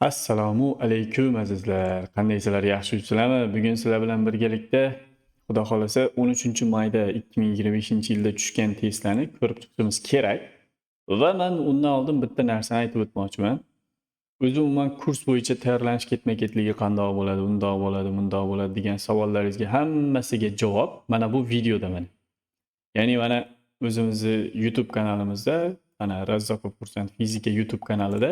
Assalomu alaykum azizlar. Qandaysizlar? Yaxshi-sizlarmi? Bugun sizlar bilan birgalikda Xudo xolasa 13-mayda 2025-yilda tushgan testlarni ko'rib chiqishimiz kerak. Va men undan oldin bitta narsani aytib o'tmoqchiman. O'zi umuman kurs bo'yicha tayyorlanish ketma-ketligi qandoq bo'ladi, undoq bo'ladi, mundoq bo'ladi degan savollaringizga hammasiga javob mana bu videoda mana. Ya'ni mana o'zimizni YouTube kanalimizda, mana Razzaqov Kursant fizika YouTube kanalida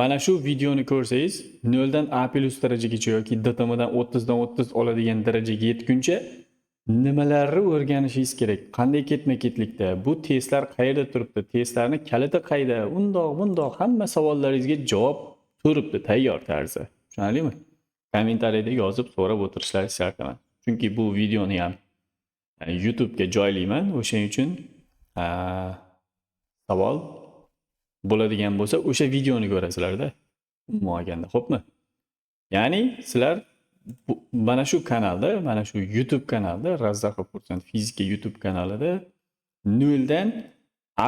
mana shu videoni ko'rsangiz 0 dan A+ darajagacha yoki DTM dan 30 dan 30 oladigan darajaga yetguncha nimalarni o'rganishingiz kerak? Qanday ketma-ketlikda? Bu testlar qayerda turibdi? Testlarning kaliti qayda? Undoq, bundoq hamma savollaringizga javob turibdi tayyor tarzda. Tushunarlimi? Kommentariyada yozib so'rab o'tirishlaringizni shart emas. Chunki bu videoni ham YouTube'ga joylayman. O'shaning uchun savol bo'ladigan bo'lsa o'sha videoni ko'rasizlarda. Umuman olganda, xo'pmi? Ya'ni sizlar mana shu kanalda, mana shu YouTube kanalda Razzaqov Kursant fizika YouTube kanalida 0 dan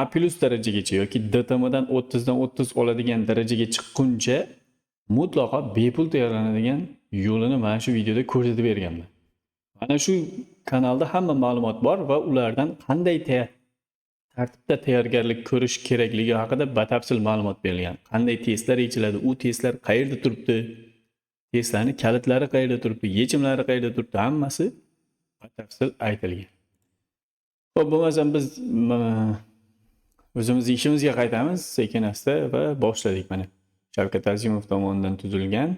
A+ darajagacha yoki DTM dan 30 dan 30 oladigan darajaga chiqquncha mutlaqo bepul tayyorlanadigan yo'lini mana shu videoda ko'rsatib berganman. Mana shu kanalda hamma ma'lumot bor va ulardan qanday tartibda tayyorgarlik ko'rish kerakligi haqida batafsil ma'lumot berilgan. Qanday testlar yechiladi, u testlar qayerda turibdi, testlarning kalitlari qayerda turibdi, yechimlari qayerda turibdi, hammasi batafsil aytilgan. Xo'p, bo'lmasam biz o'zimiz ishimizga qaytamiz sekin-asta va boshladik mana. Shavkat Azimov tomonidan tuzilgan,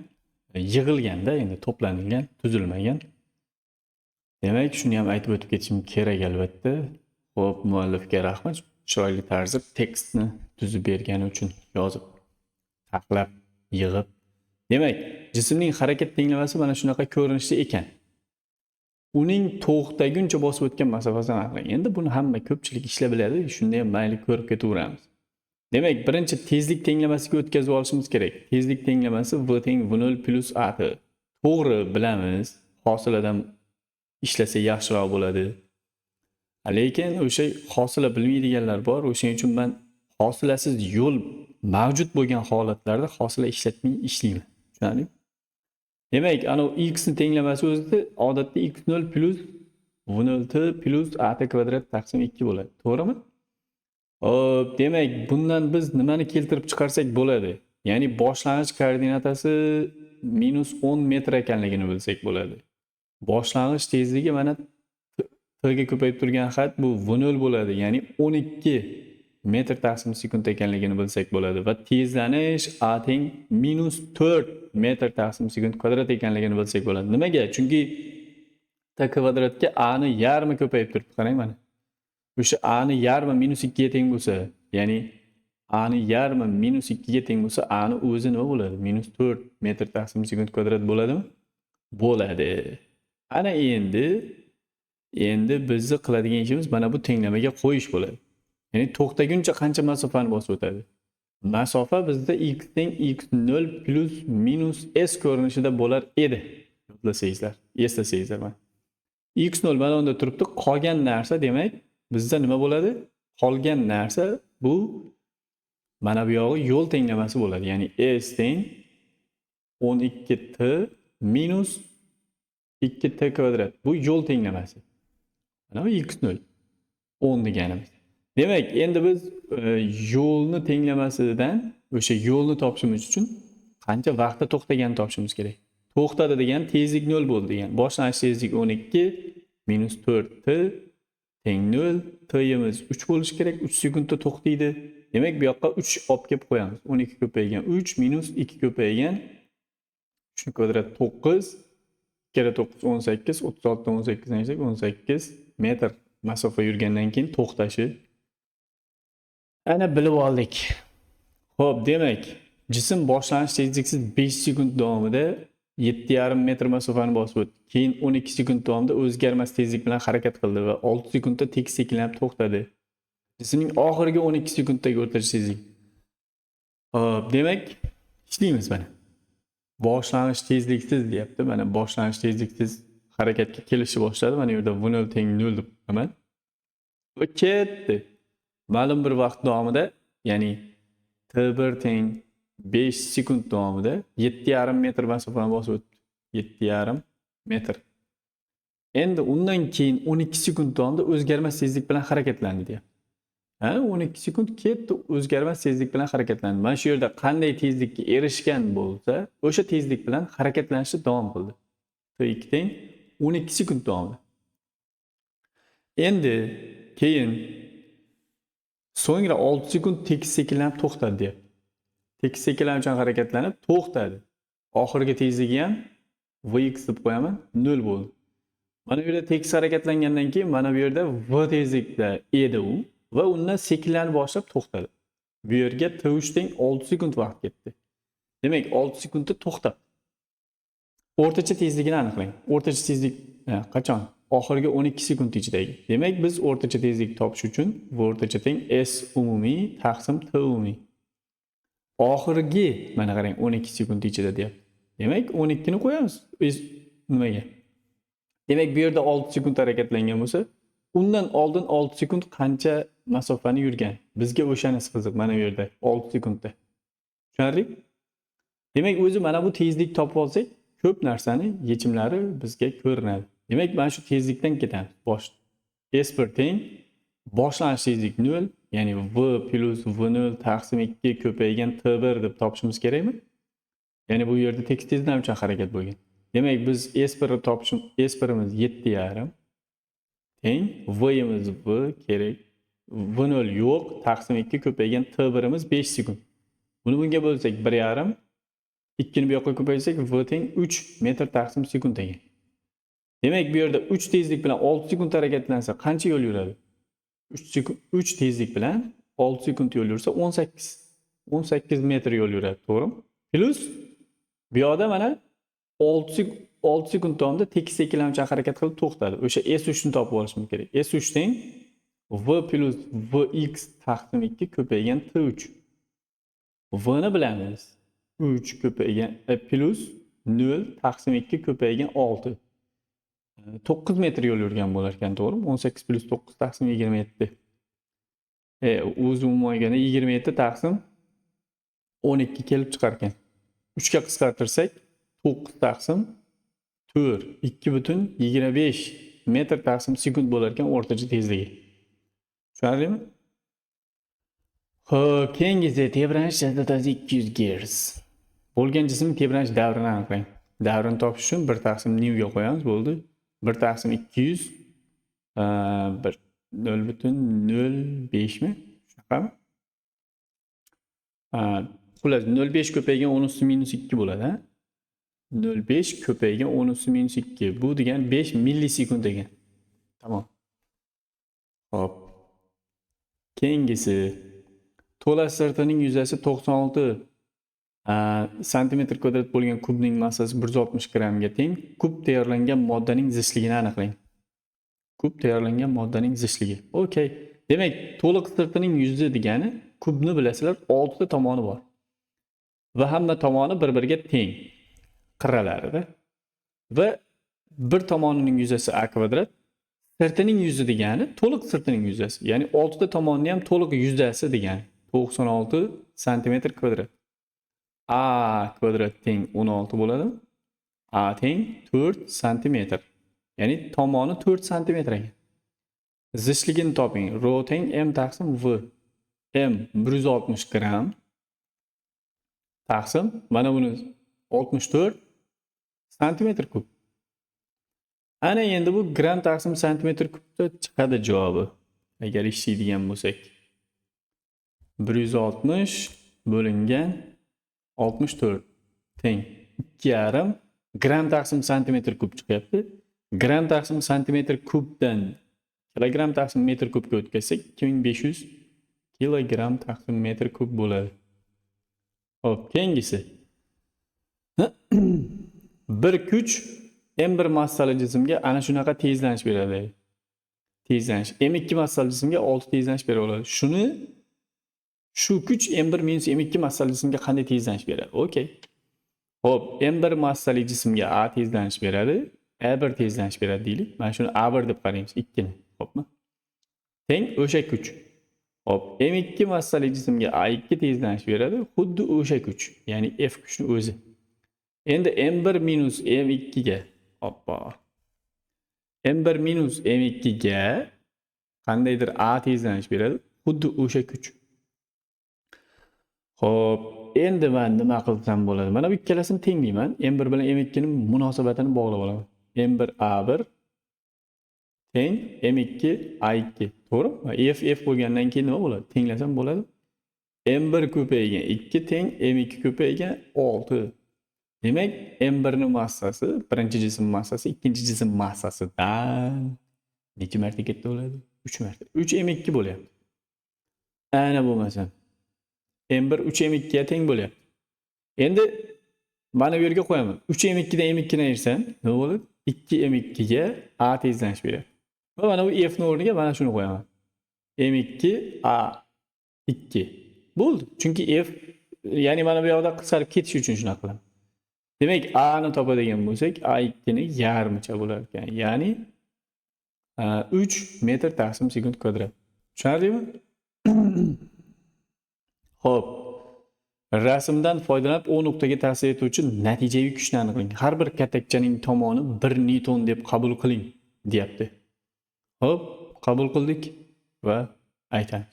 yig'ilganda, endi to'planilgan, tuzilmagan. Demak, shuni ham aytib o'tib ketishim kerak albatta. Xo'p, muallifga rahmat. Chiroyli tarzda tekstni tuzib bergani uchun yozib, taxlab, yig'ib. Demak, jismning harakat tenglamasi mana shunaqa ko'rinishda ekan. Uning to'xtaguncha bosib o'tgan masofasini aniqlang. Endi buni hamma ko'pchilik ishlab biladi, shunda ham mayli ko'rib ketaveramiz. Demak, birinchi tezlik tenglamasiga o'tkazib olishimiz kerak. Tezlik tenglamasi v teng v0 plus at. To'g'ri bilamiz, hosiladan ishlasa yaxshiroq bo'ladi. Lekin o'sha hosila bilmaydiganlar bor. O'shaning uchun men hosilasiz yo'l mavjud bo'lgan holatlarda hosila ishlatmay ishlayman. Tushunarlimi? Demak, ana x ni tenglamasi o'zida odatda x0 plus v0 plus at kvadrat taqsim 2 bo'ladi. To'g'rimi? Hop, demak, bundan biz nimani keltirib chiqarsak bo'ladi? Ya'ni boshlang'ich koordinatasi -10 metr ekanligini bilsak bo'ladi. Boshlang'ich tezligi mana t ga ko'payib turgan xat bu v0 bo'ladi. Ya'ni 12 metr taqsim sekund ekanligini bilsak bo'ladi va tezlanish a teng -4 metr taqsim sekund kvadrat ekanligini bilsak bo'ladi. Nimaga? Chunki t kvadratga a ni yarmi ko'payib turibdi. Qarang mana. O'sha a ni yarmi -2 ga teng bo'lsa, ya'ni a ni yarmi -2 ga teng bo'lsa, a ni o'zi nima bo'ladi? -4 metr taqsim sekund kvadrat bo'ladimi? Bo'ladi. Ana endi bizni qiladigan ishimiz mana bu tenglamaga qo'yish bo'ladi. Ya'ni to'xtaguncha qancha masofani bosib o'tadi? Masofa bizda x teng x0 plus minus s ko'rinishida bo'lar edi. Yodlasangizlar, eslasangizlar mana. x0 mana unda turibdi. Qolgan narsa demak bizda nima bo'ladi? Qolgan narsa bu mana bu yog'i yo'l tenglamasi bo'ladi. Ya'ni s teng 12t minus 2t kvadrat. Bu yo'l tenglamasi. Mana bu x0 10 deganimiz. Demak, endi biz yo'lni tenglamasidan o'sha yo'lni topishimiz uchun qancha vaqtda to'xtaganini topishimiz kerak. To'xtadi degan tezlik 0 bo'ldi degan. Boshlang'ich tezlik 12 minus 4t teng 0. T'imiz 3 bo'lishi kerak. 3 sekundda to'xtaydi. Demak, bu yoqqa 3 olib kelib qo'yamiz. 12 ko'paygan 3 minus 2 ko'paygan 3 kvadrat 9 kere 9 18, 36 dan 18 ayirsak 18 metr masofa yurgandan keyin to'xtashi ana bilib oldik. Xo'p, demak, jism boshlang'ich tezliksiz 5 sekund davomida 7,5 metr masofani bosib o'tdi. Keyin 12 sekund davomida o'zgarmas tezlik bilan harakat qildi va 6 sekundda tekis sekinlanib to'xtadi. Jismning oxirgi 12 sekunddagi o'rtacha tezlik. Xo'p, demak, ishlaymiz mana. Boshlang'ich tezliksiz deyapti. Mana boshlang'ich tezliksiz harakatga kelishni boshladi. Mana bu yerda v0 teng 0 deb qo'yaman. Va ketdi. Ma'lum bir vaqt davomida, ya'ni t1 teng 5 sekund davomida 7,5 metr masofani bosib o'tdi. 7,5 metr. Endi undan keyin 12 sekund davomida o'zgarmas tezlik bilan harakatlandi deyapti. 12 sekund ketdi, o'zgarmas tezlik bilan harakatlandi. Mana shu yerda qanday tezlikka erishgan bo'lsa, o'sha tezlik bilan harakatlanishni davom qildi. T2 teng 12 sekund davomida. Endi keyin so'ngra 6 sekund tekis sekinlanib to'xtadi deyapti. Tekis sekinlanuvchan harakatlanib to'xtadi. Oxirgi tezligi ham Vx deb qo'yaman, 0 bo'ldi. Mana bu yerda tekis harakatlangandan keyin mana bu yerda v tezlikda edi u va undan sekinlanib boshlab to'xtadi. Bu yerga T3 teng 6 sekund vaqt ketdi. Demak, 6 sekundda to'xtab. O'rtacha tezligini aniqlang. O'rtacha tezlik qachon? Oxirgi 12 sekund ichidagi. Demak, biz o'rtacha tezlik topish uchun v o'rtacha teng s umumiy taqsim t umumiy. Oxirgi mana qarang 12 sekund ichida deyapti. Demak, 12 ni qo'yamiz. Nimaga? Demak, bu yerda 6 sekund harakatlangan bo'lsa, undan oldin 6 sekund qancha masofani yurgan? Bizga o'shanisi qiziq mana bu yerda 6 sekundda. Tushunarlik? Demak, o'zi mana bu tezlik topib olsak, ko'p narsani yechimlari bizga ko'rinadi. Demak, mana shu tezlikdan ketamiz. S1 teng boshlanish tezlik 0, ya'ni v plus v0 taqsim 2 ko'paygan t1 deb topishimiz kerakmi? Ya'ni bu yerda tekis tezlanuvchan harakat bo'lgan. Demak, biz S1 ni topishimiz S1imiz 7,5 teng v-imiz v kerak. V0 yo'q, taqsim 2 ko'paygan t1imiz 5 sekund. Buni bunga bo'lsak 1,5, 2 ni bu yoqqa ko'paytirsak v teng 3 metr taqsim sekund ekan. Demak, bu yerda 3 tezlik bilan 6 sekund harakatlansa qancha yo'l yuradi? 3 tezlik bilan 6 sekund yo'l yursa 18 metr yo'l yuradi, to'g'rimi? Plus bu yoqda mana 6 sekund davomida tekis sekinlanuvchan harakat qilib to'xtadi. O'sha S3 ni topib olishimiz kerak. S3 teng v plus vx taqsim 2 ko'paygan t3. V ni bilamiz. 3 ko'paygan plus 0 taqsim 2 ko'paygan 6. 9 metr yo'l yurgan bo'lar ekan, to'g'rimi? 18 plus 9 taqsim 27. O'zi umuman olganda 27 taqsim 12 kelib chiqar ekan. 3 ga qisqartirsak 9 taqsim 4, 2,25 metr taqsim sekund bo'lar ekan o'rtacha tezligi. Tushunarlimi? Xo'p, keyingisi tebranish частотasi 200 Hz. Bo'lgan jism tebranish davrini aniqlang. Davrini topish uchun 1 taqsim nu ga qo'yamiz, bo'ldi. 1 taqsim 200 0,05 mi? Shunaqami? Xullas 0,5 ko'paygan 10 üstü minus 2 bo'ladi, ha? 0,5 ko'paygan 10 üstü minus 2. Bu degan 5 millisekund ekan. Tamam. Hop. Keyingisi to'la sirtining yuzasi 96 santimetr kvadrat bo'lgan kubning massasi 160 grammga teng. Kub tayyorlangan moddaning zichligini aniqlang. Kub tayyorlangan moddaning zichligi. Okey. Demak, to'liq sirtining yuzi degani kubni bilasizlar, 6 ta tomoni bor. Va hamma tomoni bir-biriga teng. Qirralarida. Va bir tomonining yuzasi a kvadrat, sirtining yuzi degani to'liq sirtining yuzasi. Ya'ni 6 ta tomonni ham to'liq yuzasi degani 96 santimetr kvadrat. A kvadrat teng 16 bo'ladi. A teng 4 santimetr. Ya'ni tomoni 4 santimetr ekan. Zichligini toping. Rho teng m taqsim v. M 160 gram taqsim mana buni 64 santimetr kub. Ana endi bu gram taqsim santimetr kubda chiqadi javobi. Agar ishlaydigan bo'lsak. 160 bo'lingan 64 teng 2,5 gram taqsim santimetr kub chiqyapti. Gram taqsim santimetr kubdan kilogram taqsim metr kubga o'tkazsak 2500 kilogram taqsim metr kub bo'ladi. Hop, keyingisi. Bir kuch M1 massali jismga ana shunaqa tezlanish beradi. Tezlanish. M2 massali jismga 6 tezlanish bera oladi. Shu kuch M1 minus M2 massali jismga qanday tezlanish beradi? Okey. Hop, M1 massali jismga A tezlanish beradi, A1 tezlanish beradi deylik. Mana shuni A1 deb qaraymiz, 2 ni, xo'pmi? Teng o'sha kuch. Hop, M2 massali jismga A2 tezlanish beradi. Xuddi o'sha kuch, ya'ni F kuchni o'zi. Endi M1 minus M2 ga, hoppa. M1 minus M2 ga qandaydir A tezlanish beradi. Xuddi o'sha kuch. Xo'p, endi men nima qilsam bo'ladi? Mana bu ikkalasini tenglayman. M1 bilan M2 ning munosabatini bog'lab olaman. M1 A1 teng M2 A2. To'g'rimi? F bo'lgandan keyin nima bo'ladi? Tenglasam bo'ladi. M1 ko'paygan 2 teng M2 ko'paygan 6. Demak, M1 ning massasi birinchi jism massasi ikkinchi jism massasidan necha marta katta bo'ladi? 3 marta. 3 M2 bo'lyapti. Ana bo'lmasa M1 3 M2 ga teng bo'lyapti. Endi mana bu yerga qo'yaman. 3 M2 dan M2 ni ayirsam nima bo'ladi? 2 M2 ga A tezlanish beradi. Va mana bu F ning o'rniga mana shuni qo'yaman. M2 A2. Bo'ldi. Chunki F, ya'ni mana bu yoqda qisqarib ketish uchun shuna qilaman. Demak, A ni topadigan bo'lsak, A2 ning yarmicha bo'lar ekan. Ya'ni 3 metr taqsim sekund kvadrat. Tushunarlimi? Xo'p. Rasmdan foydalanib O nuqtaga ta'sir etuvchi natijaviy kuchni aniqlang. Har bir katakchaning tomoni 1 newton deb qabul qiling, deyapti. Xo'p, qabul qildik va aytamiz.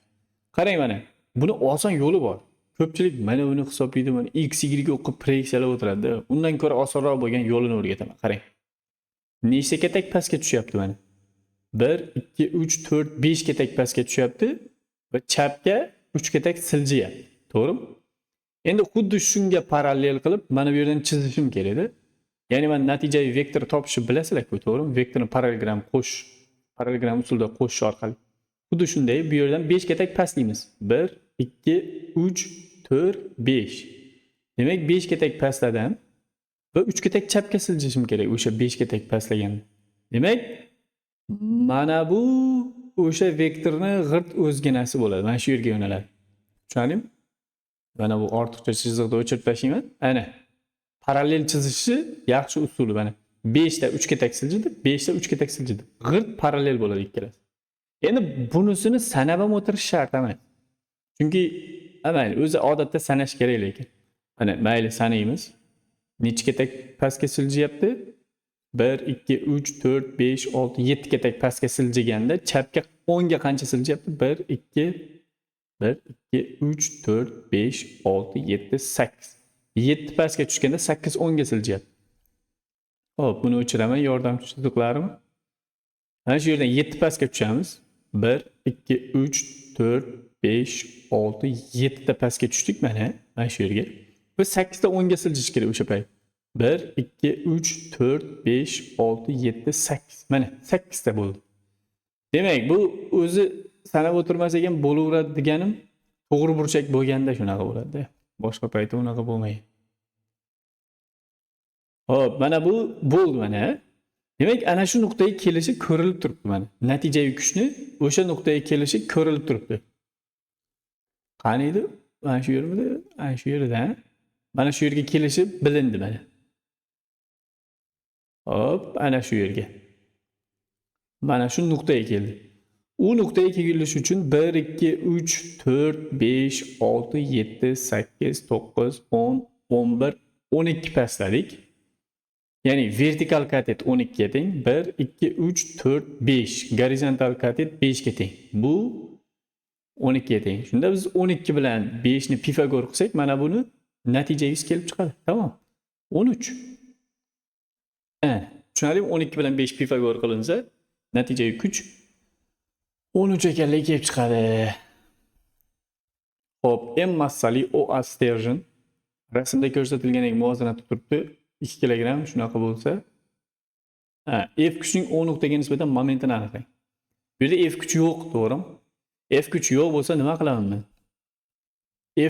Qarang mana, buni oson yo'li bor. Ko'pchilik mana buni hisoblaydi, mana x, y o'qib proyeksiyalab o'tiradi. Undan ko'ra osonroq bo'lgan yo'lini o'rgataman. Qarang. Nechta katak pastga tushyapti mana? 1, 2, 3, 4, 5 katak pastga tushyapti va chapga 3 katak siljiyapti. To'g'rimi? Endi xuddi shunga parallel qilib mana bu yerdan chizishim kerak-da. Ya'ni men natijaviy vektor topishni bilasizlar-ku, to'g'rimi? Vektorni parallelogram usulida qo'shish orqali. Xuddi shunday bu yerdan 5 katak pastlaymiz. 1, 2, 3, 4, 5. Demak, 5 katak pastladim va 3 katak chapga siljishim kerak o'sha 5 katak pastlagan. Demak, mana bu o'sha vektorni g'irt o'zginasi bo'ladi. Mana shu yerga yo'naladi. Tushundingmi? Mana bu ortiqcha chiziqni o'chirib tashlayman. Ana. Parallel chizishi yaxshi usuli mana. 5 ta 3 katak siljidi, 5 ta 3 katak siljidi. G'irt parallel bo'ladi ikkalasi. Endi bunisini sanab ham o'tirish shart emas. Chunki mayli, o'zi odatda sanash kerak lekin. Mana mayli sanaymiz. Necha katak pastga siljiyapti? 1, 2, 3, 4, 5, 6, 7 katak pastga siljiganda chapga 10 ga qancha siljiyapti? 1, 2, 3, 4, 5, 6, 7, 8. 7 pastga tushganda 8, 10 ga siljiyapti. Hop, buni o'chiraman, yordamchi chiziqlarimi? Mana shu yerdan 7 pastga tushamiz. 1, 2, 3, 4, 5, 6, 7 ta pastga tushdik mana shu yerga. Va 8 ta 10 ga siljish kerak o'sha payt. 1, 2, 3, 4, 5, 6, 7, 8. Mana 8 ta bo'ldi. Demak, bu o'zi sanab o'tirmasak ham bo'laveradi deganim, to'g'ri burchak bo'lganda shunaqa bo'ladi. Boshqa paytda unaqa bo'lmaydi. Hop, mana bu bo'ldi mana. Demak, ana shu nuqtaga kelishi ko'rilib turibdi mana. Natijaviy kuchni o'sha nuqtaga kelishi ko'rilib turibdi. Qani edi? Mana shu yerda, ana shu yerda. Mana shu yerga kelishi bilindi mana. Hop, ana shu yerga. Mana shu nuqtaga keldi. U nuqtaga kelish uchun 1, 2, 3, 4, 5, 6, 7, 8, 9, 10, 11, 12 pastladik. Ya'ni vertikal katet 12 ga teng. 1, 2, 3, 4, 5. Gorizontal katet 5 ga teng. Bu 12 ga teng. Shunda biz 12 bilan 5 ni Pifagor qilsak, mana buni natijangiz kelib chiqadi. Tamam. 13. Tushunarlimi? 12 bilan 5 Pifagor qilinsa, natijaviy kuch 13 ekanligi kelib chiqadi. Hop, M massali OA stержен rasmda ko'rsatilganidek muvozanatda turibdi. 2 kilogramm shunaqa bo'lsa, F kuchining O nuqtaga nisbatan momentini aniqlang. Bu yerda F kuchi yo'q, to'g'rimi? F kuchi yo'q bo'lsa nima qilaman men?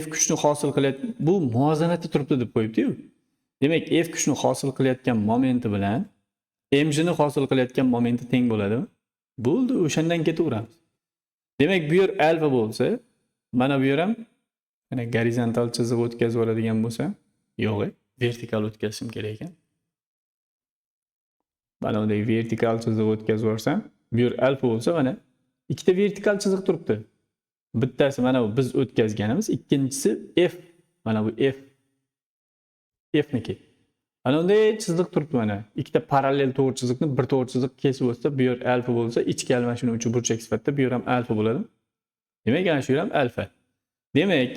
F kuchni hosil qilayotgan, bu muvozanatda turibdi deb qo'yibdi-yu. Demak, F kuchni hosil qilayotgan momenti bilan mg ni hosil qilayotgan momenti teng bo'ladimi? Bo'ldi, o'shandan ketaveramiz. Demak, bu yer alfa bo'lsa, mana bu yer ham mana gorizontal chiziq o'tkazib oladigan bo'lsa, yo'q, vertikal o'tkazishim kerak ekan. Mana bunday vertikal chiziq o'tkazib yuborsam, bu yer alfa bo'lsa, mana ikkita vertikal chiziq turibdi. Bittasi mana bu biz o'tkazganimiz, ikkinchisi F. Mana bu F. F'niki. Ana unda chiziq turibdi mana. Ikkita parallel to'g'ri chiziqni bir to'g'ri chiziq kesib o'tsa, bu yer alfa bo'lsa, ichki almashinuv uchun burchak sifatida bu yer ham alfa bo'ladi. Demak, ana shu yer ham alfa. Demak,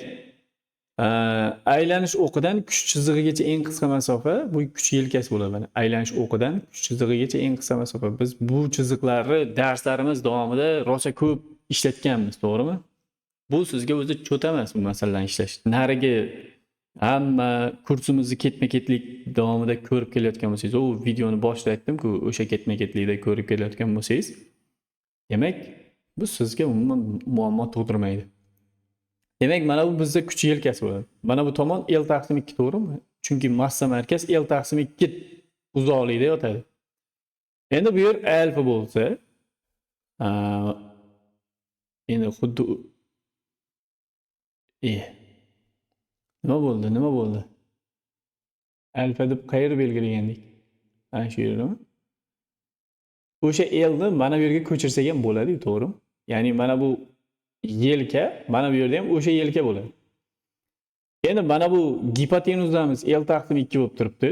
aylanish o'qidan kuch chizig'igacha eng qisqa masofa bu kuch yelkasi bo'ladi mana. Aylanish o'qidan kuch chizig'igacha eng qisqa masofa. Biz bu chiziqlarni darslarimiz davomida rosa ko'p ishlatganmiz, to'g'rimi? Bu sizga o'zi cho'ta emas bu masalalarni ishlash. Narigi hamma kursimizni ketma-ketlik davomida ko'rib kelayotgan bo'lsangiz, u videoni boshida aytdim-ku, o'sha ketma-ketlikda ko'rib kelayotgan bo'lsangiz, demak, bu sizga umuman muammo tug'dirmaydi. Demak, mana bu bizda kuch yelkasi bo'ladi. Mana bu tomon L taqsim 2, to'g'rimi? Chunki massa markaz L taqsim 2 uzoqlikda yotadi. Endi bu yer alfa bo'lsa, endi xuddi Nima bo'ldi? Alfa deb qayerda belgilagandik? Ana shu yermi? O'sha L ni mana bu yerga ko'chirsak ham bo'ladi, to'g'rimi? Ya'ni mana bu yelka, mana bu yerda ham o'sha yelka bo'ladi. Endi mana bu gipotenuzamiz L taqsim 2 bo'lib turibdi.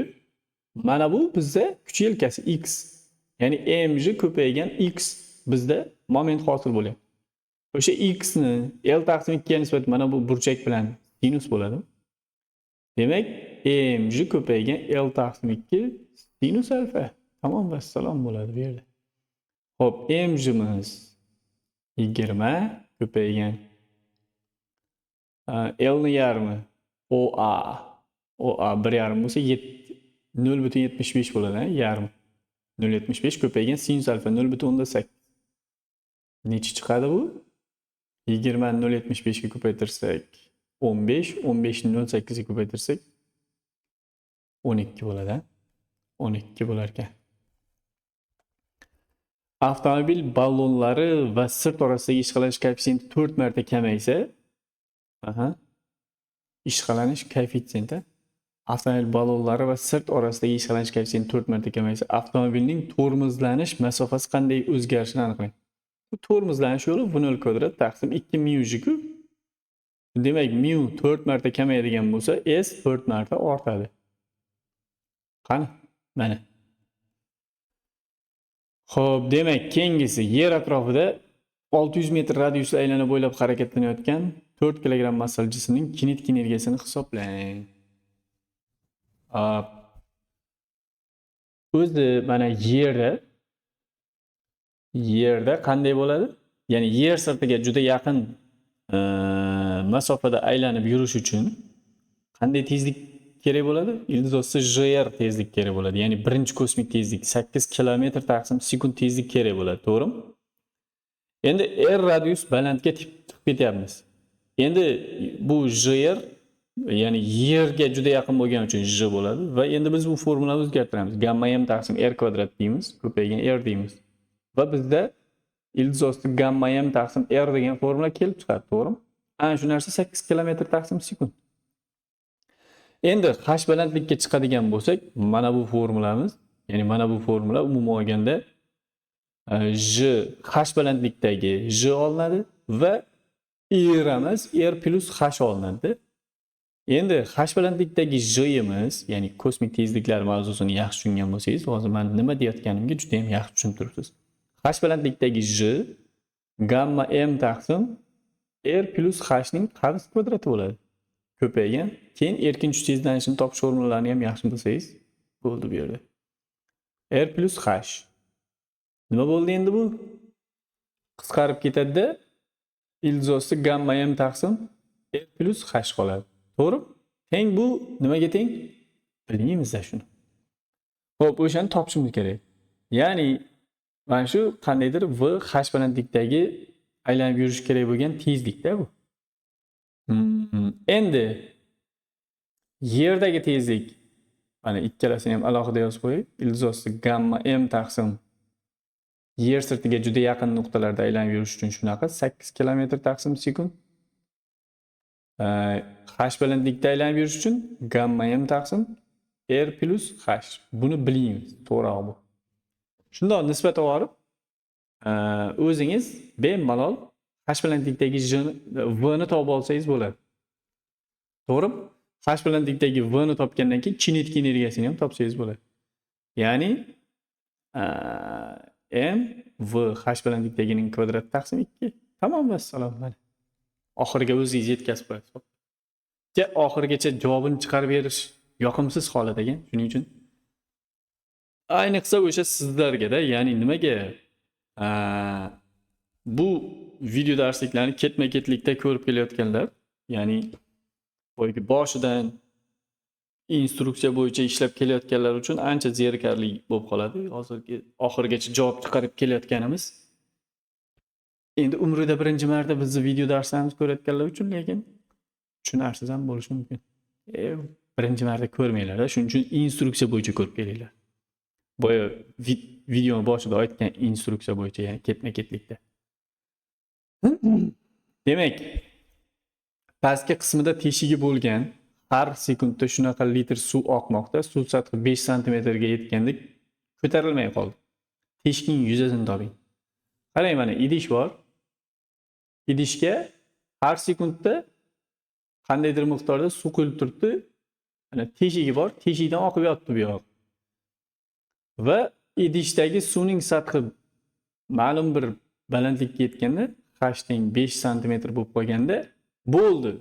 Mana bu bizda kuch yelkasi X. Ya'ni mj ko'paygan X bizda moment hosil bo'lyapti. O'sha X ni L taqsim 2 ga nisbatan mana bu burchak bilan sinus bo'ladi. Demak, mj ko'paygan L taqsim 2 sinus alfa. Tamom, vassalom bo'ladi bu yerda. Xo'p, mjimiz 20 ko'paygan L ni yarmi OA 1,5 bo'lsa 0,75 bo'ladi, yarmi. 0,75 ko'paygan sinus alfa 0,8. Necha chiqadi bu? 20 ni 0,75 ga ko'paytirsak 15, 15 ni 0,8 ga ko'paytirsak 12 bo'ladi. 12 bo'lar ekan. Avtomobil ballonlari va sirt orasidagi ishqalanish koeffitsiyenti 4 marta kamaysa, ishqalanish koeffitsiyenti avtomobil ballonlari va sirt orasidagi ishqalanish koeffitsiyenti 4 marta kamaysa, avtomobilning tormozlanish masofasi qanday o'zgarishini aniqlang. Bu tormozlanish yo'li v0 kvadrat taqsim 2 mu-ku. Demak, mu 4 marta kamayadigan bo'lsa, s 4 marta ortadi. Qani? Mana. Xo'p, demak, keyingisi yer atrofida 600 metr radiusda aylanib bo'ylab harakatlanayotgan 4 kilogramm massali jismning kinetik energiyasini hisoblang. O'zi mana yerda qanday bo'ladi? Ya'ni yer sirtiga juda yaqin masofada aylanib yurish uchun qanday tezlik kerak bo'ladi? Ildiz osti JR tezlik kerak bo'ladi. Ya'ni birinchi kosmik tezlik 8 kilometr taqsim sekund tezlik kerak bo'ladi, to'g'rimi? Endi R radius balandga chiqib ketyapmiz. Endi bu JR, ya'ni yerga juda yaqin bo'lgani uchun J bo'ladi va endi biz bu formulani o'zgartiramiz. Gamma m taqsim R kvadrat deymiz, ko'paygan R deymiz. Va bizda ildiz osti gamma m taqsim R degan formula kelib chiqadi, to'g'rimi? Ana shu narsa 8 kilometr taqsim sekund. Endi h balandlikka chiqadigan bo'lsak, mana bu formulamiz, ya'ni mana bu formula umuman olganda J h balandlikdagi J olinadi va R'imiz R plus h olinadi. Endi h balandlikdagi J imiz, ya'ni kosmik tezliklar mavzusini yaxshi tushungan bo'lsangiz, hozir men nima deyotganimga juda ham yaxshi tushunib turibsiz. H balandlikdagi J gamma m taqsim R plus h ning qarz kvadrati bo'ladi. Ko'paygan. Keyin erkin kuch tezlanishini topish formulalarini ham yaxshi bilsangiz bo'ldi bu yerda. R plus h. Nima bo'ldi endi bu? Qisqarib ketadi-da, ildiz osti gamma m taqsim R plus h qoladi. To'g'ri? Teng bu nimaga teng? Bilmaymiz-da shuni. Xo'p, o'shani topishimiz kerak. Ya'ni mana shu qandaydir v h balandlikdagi aylanib yurish kerak bo'lgan tezlikda bu. Endi yerdagi tezlik, mana ikkalasini ham alohida yozib qo'ying. Ildiz osti gamma m taqsim yer sirtiga juda yaqin nuqtalarda aylanib yurish uchun shunaqa 8 kilometr taqsim sekund. H balandlikda aylanib yurish uchun gamma m taqsim R plus h. Buni bilingmiz, to'g'ri bu. Shundoq nisbat olib, o'zingiz bemalol H balandlikdagi V ni topib olsangiz bo'ladi. To'g'rimi? H balandlikdagi V ni topgandan keyin kinetik energiyasini ham topsangiz bo'ladi. Ya'ni m v H balandlikdagining kvadrati taqsim 2. Tamom, vassalom. Mana oxiriga o'zingiz yetkazib qo'yasiz. Oxirigacha javobini chiqarib berish yoqimsiz holat ekan. Shuning uchun ayniqsa o'sha sizlarga-da, ya'ni nimaga bu video darsliklarni ketma-ketlikda ko'rib kelayotganlar, ya'ni boyagi boshidan instruksiya bo'yicha ishlab kelayotganlar uchun ancha zerikarli bo'lib qoladi. Hozirgi oxirigacha javob chiqarib kelayotganimiz endi umrida birinchi marta bizni video darslarimizni ko'rayotganlar uchun lekin tushunarsiz ham bo'lishi mumkin. Birinchi marta ko'rmanglar, shuning uchun instruksiya bo'yicha ko'rib kelinglar. Boya video boshida aytgan instruksiya bo'yicha, ya'ni ketma-ketlikda. Demak, pastki qismida teshigi bo'lgan har sekundda shunaqa litr suv oqmoqda. Suv sathi 5 sm ga yetganda ko'tarilmay qoldi. Teshikning yuzasini toping. Qarang, mana idish bor. Idishga har sekundda qandaydir miqdorda suv quyilib turibdi. Mana teshigi bor, teshikdan oqib yotdi bu yoq. Va idishdagi suvning sathi ma'lum bir balandlikka yetganda, h teng 5 sm bo'lib qolganda bo'ldi.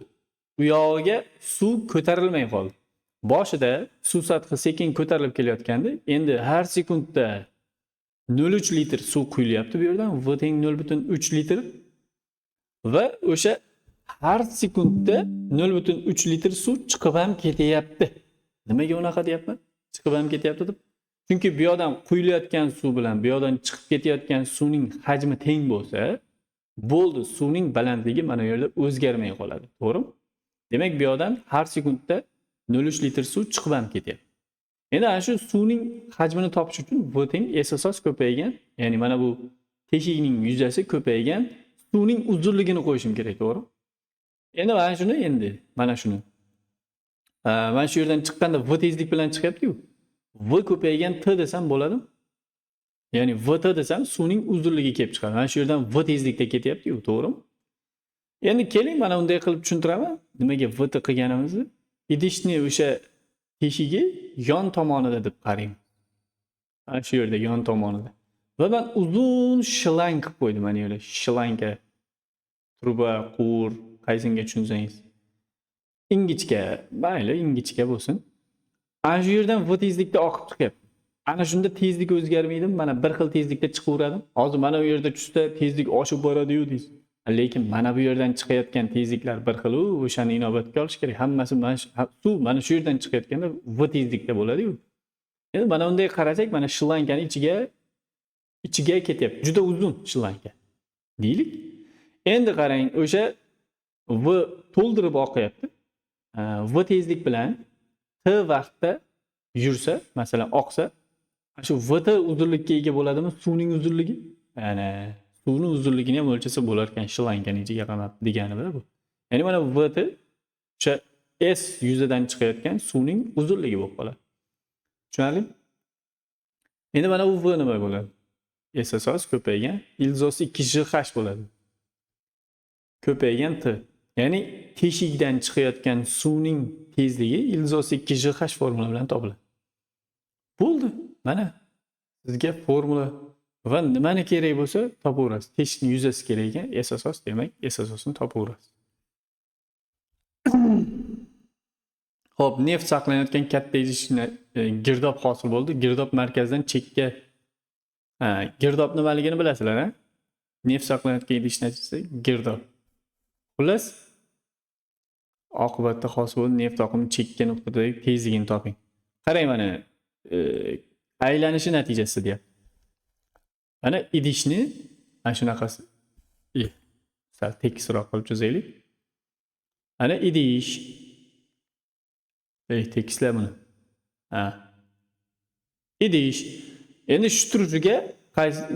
Bu yog'iga suv ko'tarilmay qoldi. Boshida suv sathi sekin ko'tarilib kelayotganda, endi har sekundda 0.3 litr suv quyilyapti bu yerdan, v teng 0.3 litr. Va o'sha har sekundda 0.3 litr suv chiqib ham ketyapti. Nimaga unaqa deyapman? Chiqib ham ketyapti deb. Chunki bu yoqdan quyilayotgan suv bilan bu yoqdan chiqib ketayotgan suvning hajmi teng bo'lsa, bo'ldi, suvning balandligi mana bu yerda o'zgarmay qoladi. To'g'rimi? Demak, bu yoqdan har sekundda 0.3 litr suv chiqib ham ketyapti. Endi ana shu suvning hajmini topish uchun v teng s asos ko'paygan, ya'ni mana bu teshikning yuzasi ko'paygan suvning uzunligini qo'yishim kerak, to'g'ri? Endi mana shuni. Mana shu yerdan chiqqanda v tezlik bilan chiqyapti-ku. V ko'paygan t desam bo'ladimi? Ya'ni v t desam suvning uzunligi kelib chiqadi. Mana shu yerdan v tezlikda ketyapti-ku, to'g'rimi? Endi keling, mana unday qilib tushuntiraman. Nimaga v t qilganimizni? Idishni o'sha teshigi yon tomonida deb qarang. Mana shu yerda yon tomonida. Va men uzun shlang qilib qo'ydim, mana yerda shlanga. Truba, quvur, qaysinga tushunsangiz. Ingichka, mayli, ingichka bo'lsin. Ana shu yerdan v tezlikda oqib chiqyapti. Ana shunda tezlik o'zgarmaydi, mana bir xil tezlikda chiqaveradim. Hozir mana bu yerda tushsa tezlik oshib boradi-yu deysiz. Lekin mana bu yerdan chiqayotgan tezliklar bir xil, o'shani inobatga olish kerak. Hammasi suv mana shu yerdan chiqayotganda v tezlikda bo'ladi-yu. Endi mana unday qarasak, mana shlangani ichiga ketyapti. Juda uzun shlanga. Deylik. Endi qarang, o'sha v to'ldirib oqyapti. V tezlik bilan t vaqtda yursa, masalan, oqsa, shu v t uzunlikka ega bo'ladimi suvning uzunligi? Ya'ni suvning uzunligini ham o'lchasa bo'lar ekan shlangani ichiga qamab deganida bu. Ya'ni mana v t o'sha s yuzidan chiqayotgan suvning uzunligi bo'lib qoladi. Tushunarli? Endi mana bu v nima bo'ladi? S asos ko'paygan ilzos 2jh bo'ladi. Ko'paygan t. Ya'ni teshikdan chiqayotgan suvning tezligi ilzos 2jh formula bilan topiladi. Bo'ldi. Mana sizga formula va nimani kerak bo'lsa topaverasiz. Teshikning yuzasi kerak ekan, S asos, demak, S asosini topaverasiz. Xo'p, neft saqlanayotgan katta idishni girdob hosil bo'ldi. Girdob markazdan chekka. Girdob nimaligini bilasizlar, ha? Neft saqlanayotgan idish natijasi girdob. Xullas, oqibatda hosil bo'lgan neft oqimi chekka nuqtadagi tezligini toping. Qarang, mana aylanishi natijasi deyapti. Mana idishni ana shunaqasi. Sal tekisroq qilib chizaylik. Mana idish. Tekisla buni. Idish. Endi shu turjiga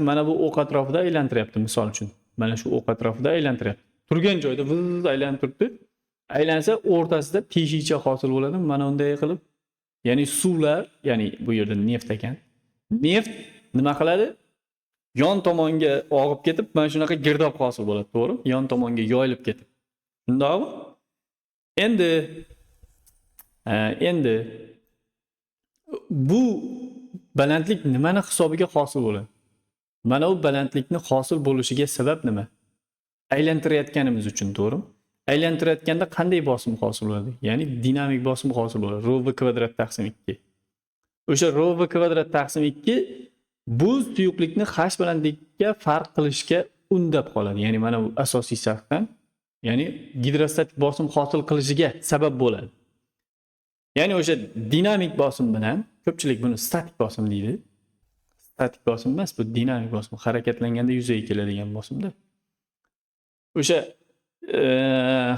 mana bu o'q atrofida aylantiryapti, misol uchun. Mana shu o'q atrofida aylantiryapti. Turgan joyda vız aylanib turibdi. Aylansa o'rtasida teshikcha hosil bo'ladi. Mana unday qilib, ya'ni suvlar, ya'ni bu yerda neft ekan. Neft nima qiladi? yon tomonga og'ib ketib, mana shunaqa girdab hosil bo'ladi, to'g'rimi? Yon tomonga yoyilib ketib. Shundaqmi? Endi endi bu balandlik nimani hisobiga hosil bo'ladi? Mana bu balandlikni hosil bo'lishiga sabab nima? Aylantirayotganimiz uchun, to'g'rimi? Aylantirayotganda qanday bosim hosil bo'ladi? Ya'ni dinamik bosim hosil bo'ladi. Rho v kvadrat taqsim 2. O'sha rho v kvadrat taqsim 2 bu suyuqlikni h balandlikka farq qilishga undab qoladi. Ya'ni mana bu asosiy shaxsdan, ya'ni gidrostatik bosim hosil qilishiga sabab bo'ladi. Ya'ni o'sha dinamik bosim bilan ko'pchilik buni statik bosim deydi. Statik bosim emas, bu dinamik bosim, harakatlanganda yuzaga keladigan bosimda. O'sha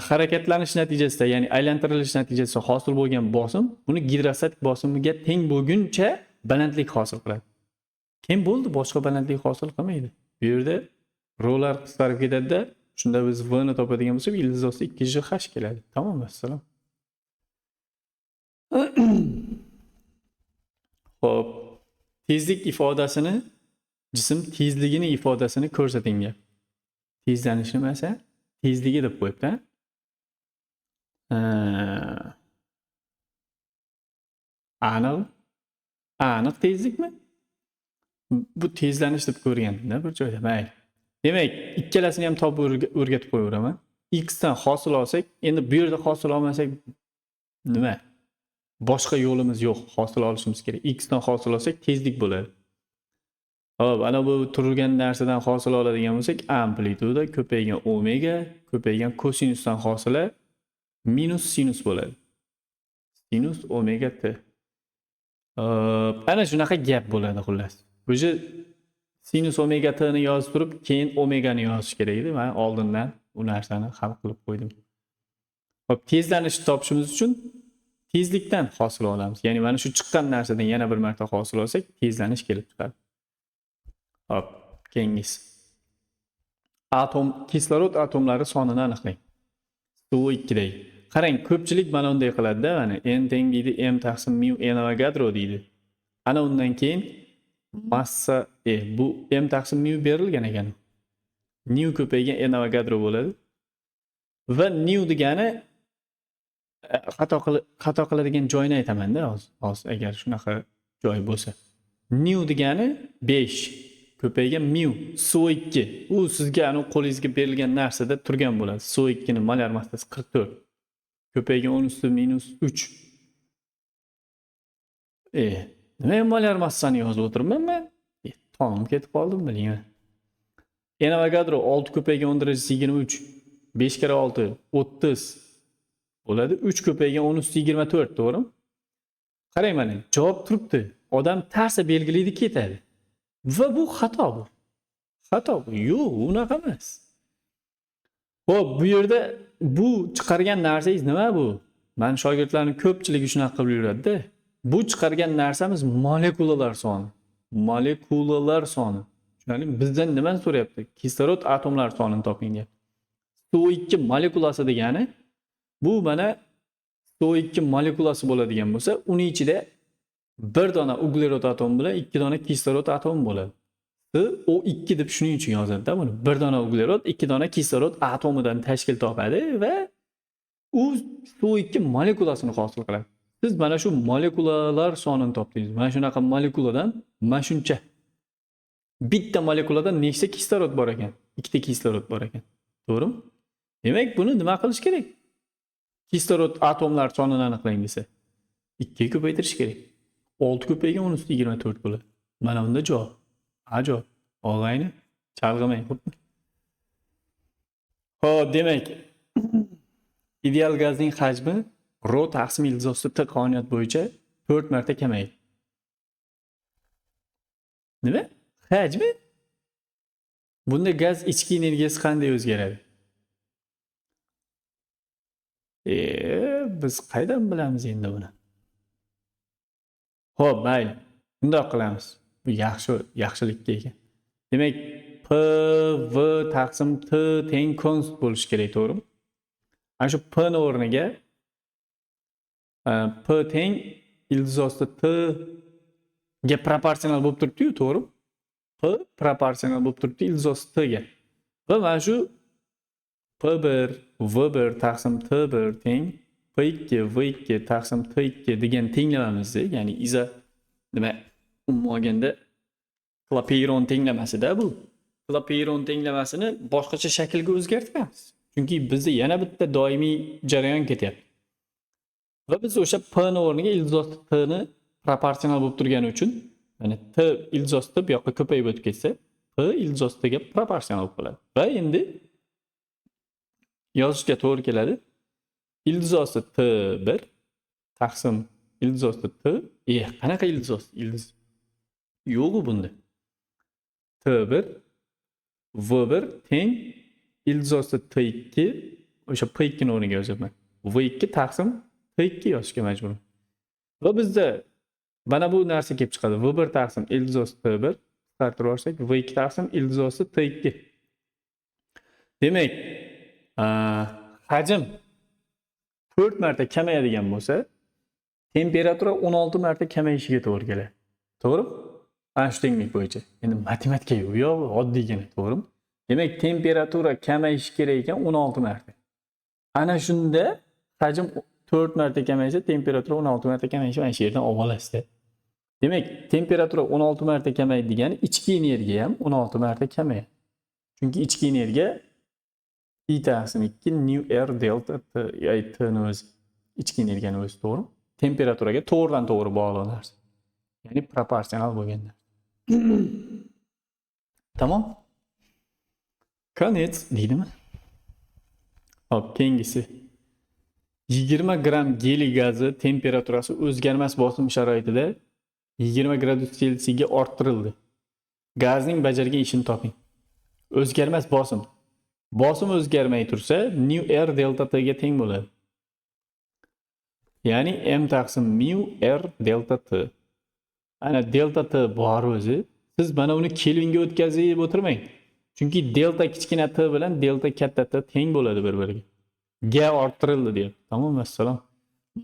harakatlanish natijasida, ya'ni aylantirilish natijasida hosil bo'lgan bosim, buni gidrostatik bosimiga teng bo'lguncha balandlik hosil qiladi. Keyin bo'ldi, boshqa balandlik hosil qilmaydi. Bu yerda rholar qisqarib ketadi-da, shunda biz v ni topadigan bo'lsak, ildiz osti 2h keladi. Tamom, assalom. Xo'p, tezlik ifodasini, jism tezligini ifodasini ko'rsating. Tezlanish nimasi? Tezligi deb qo'yibdi. Aniq tezlikmi? Bu tezlanish deb ko'rganda bir joyda, mayli. Demak, ikkalasini ham topib o'rgatib qo'yaveraman. X dan hosil olsak, endi bu yerda hosil olmasak nima? Boshqa yo'limiz yo'q, hosil olishimiz kerak. X dan hosil olsak tezlik bo'ladi. Hop, ana bu turgan narsadan hosil oladigan bo'lsak, amplituda ko'paygan omega, ko'paygan kosinusdan hosila minus sinus bo'ladi. Sinus omega t. Ana shunaqa gap bo'ladi xullas. O'sha sinus omega t ni yozib turib, keyin omega ni yozish kerak edi. Men oldindan u narsani hal qilib qo'ydim. Hop, tezlanishni topishimiz uchun tezlikdan hosil olamiz. Ya'ni mana shu chiqqan narsadan yana bir marta hosil olsak, tezlanish kelib chiqadi. Hop, keyingisi. Kislorod atomlari sonini aniqlang. SO2 dagi. Qarang, ko'pchilik mana bunday qiladi-da, mana n teng deydi, m taqsim mu n Avogadro deydi. Ana undan keyin massa bu m taqsim mu berilgan ekan. Nu ko'paygan n Avogadro bo'ladi. Va nu degani xato qiladigan joyini aytaman-da hozir agar shunaqa joy bo'lsa. Nu degani 5 ko'paygan mu SO2. U sizga anu qo'lingizga berilgan narsada turgan bo'ladi. SO2 ning molar massasi 44. Ko'paygan 10 usti minus 3. Nima molar massani yozib o'tiribman men? Tamom, ketib qoldim, bilingmi? N Avogadro 6 ko'paygan 10 darajasi 23. 5 kere 6 30 bo'ladi. 3 ko'paygan 10 usti 24, to'g'rimi? Qarang mana, javob turibdi. Odam tarsa belgilaydi, ketadi. Va bu xato bu. Xato bu. Yo'q, unaqa emas. Xo'p, bu yerda bu chiqargan narsangiz nima bu? Men shogirdlarning ko'pchiligi shunaqa qilib yuradi-da. Bu chiqargan narsamiz molekulalar soni. Molekulalar soni. Ya'ni bizdan nimani so'rayapti? Kislorod atomlar sonini toping deyapti. SO2 molekulasi degani bu mana SO2 molekulasi bo'ladigan bo'lsa, uning ichida bir dona uglerod atomi bilan 2 dona kislorod atomi bo'ladi. O2 deb shuning uchun yozadi-da buni. Bir dona uglerod, 2 dona kislorod atomidan tashkil topadi va u SO2 molekulasini hosil qiladi. Siz mana shu molekulalar sonini topdingiz. Mana shunaqa molekuladan mana shuncha. Bitta molekuladan nechta kislorod bor ekan? Ikkita kislorod bor ekan. To'g'rimi? Demak, buni nima qilish kerak? Kislorod atomlar sonini aniqlang desa, 2 ga ko'paytirish kerak. 6 ko'paygan 10 usti 24 bo'ladi. Mana bunda javob. Ajoyib. Og'ayni, chalg'imang. Xo'p, demak, ideal gazning hajmi rho taqsim ildiz osti t qonuniyat bo'yicha 4 marta kamaydi. Nima? Hajmi? Bunda gaz ichki energiyasi qanday o'zgaradi? Biz qaydan bilamiz endi buni? Xo'p, mayli. Bundoq qilamiz. Bu yaxshilikka ekan. Demak, P V taqsim T teng konstant bo'lishi kerak, to'g'rimi? Ana shu P ni o'rniga P teng ildiz osti T ga proporsional bo'lib turibdi-yu, to'g'rimi? P proporsional bo'lib turibdi ildizosi T ga. Va mana shu P1 V1 taqsim T1 teng P2 V2 taqsim T2 degan tenglamamizda, ya'ni iza nima umuman olganda Clapeyron tenglamasida bu. Clapeyron tenglamasini boshqacha shaklga o'zgartiramiz. Chunki bizda yana bitta doimiy jarayon ketyapti. Va biz o'sha P ni o'rniga ildizosi T ni proporsional bo'lib turgani uchun, ya'ni T ildizosi T bu yoqqa ko'payib o'tib ketsa, P ildizosi T ga proporsional bo'lib qoladi. Va endi yozishga to'g'ri keladi. Ildizosi T1 taqsim ildizosi T. Qanaqa ildizosi? Ildiz yo'q bunda. T1 V1 teng ildizosi T2 o'sha P2 ni o'rniga yozyapman. V2 taqsim T2 yozishga majburman. Va bizda mana bu narsa kelib chiqadi. V1 taqsim ildizosi T1 qisqartirib olsak, V2 taqsim ildizosi T2. Demak, hajm 4 marta kamayadigan bo'lsa, temperatura 16 marta kamayishiga to'g'ri keladi. To'g'rimi? Ana shu tenglik bo'yicha. Endi matematika yo'q, oddiygina, to'g'rimi? Demak, temperatura kamayishi kerak ekan 16 marta. Ana shunda hajm 4 marta kamaysa, temperatura 16 marta kamayishi mana shu yerdan olib olasizda. Demak, temperatura 16 marta kamaydi degani ichki energiya ham 16 marta kamayadi. Chunki ichki energiya I taqsim 2 nu R delta T ni o'zi. Ichki energiyani o'zi, to'g'rimi? Temperaturaga to'g'ridan to'g'ri bog'liq narsa. Ya'ni proporsional bo'lgan narsa. Tamam. Konets deydimi? Hop, keyingisi. 20 gram geliy gazi temperaturasi o'zgarmas bosim sharoitida 20 gradus Selsiga orttirildi. Gazning bajargan ishini toping. O'zgarmas bosim. Bosim o'zgarmay tursa, nu R delta T ga teng bo'ladi. Ya'ni M taqsim mu R delta T. Ana delta T bor o'zi. Siz mana uni kelvinga o'tkazib o'tirmang. Chunki delta kichkina T bilan delta katta T teng bo'ladi bir-biriga. Ga orttirildi deyapti. Tamom, assalom.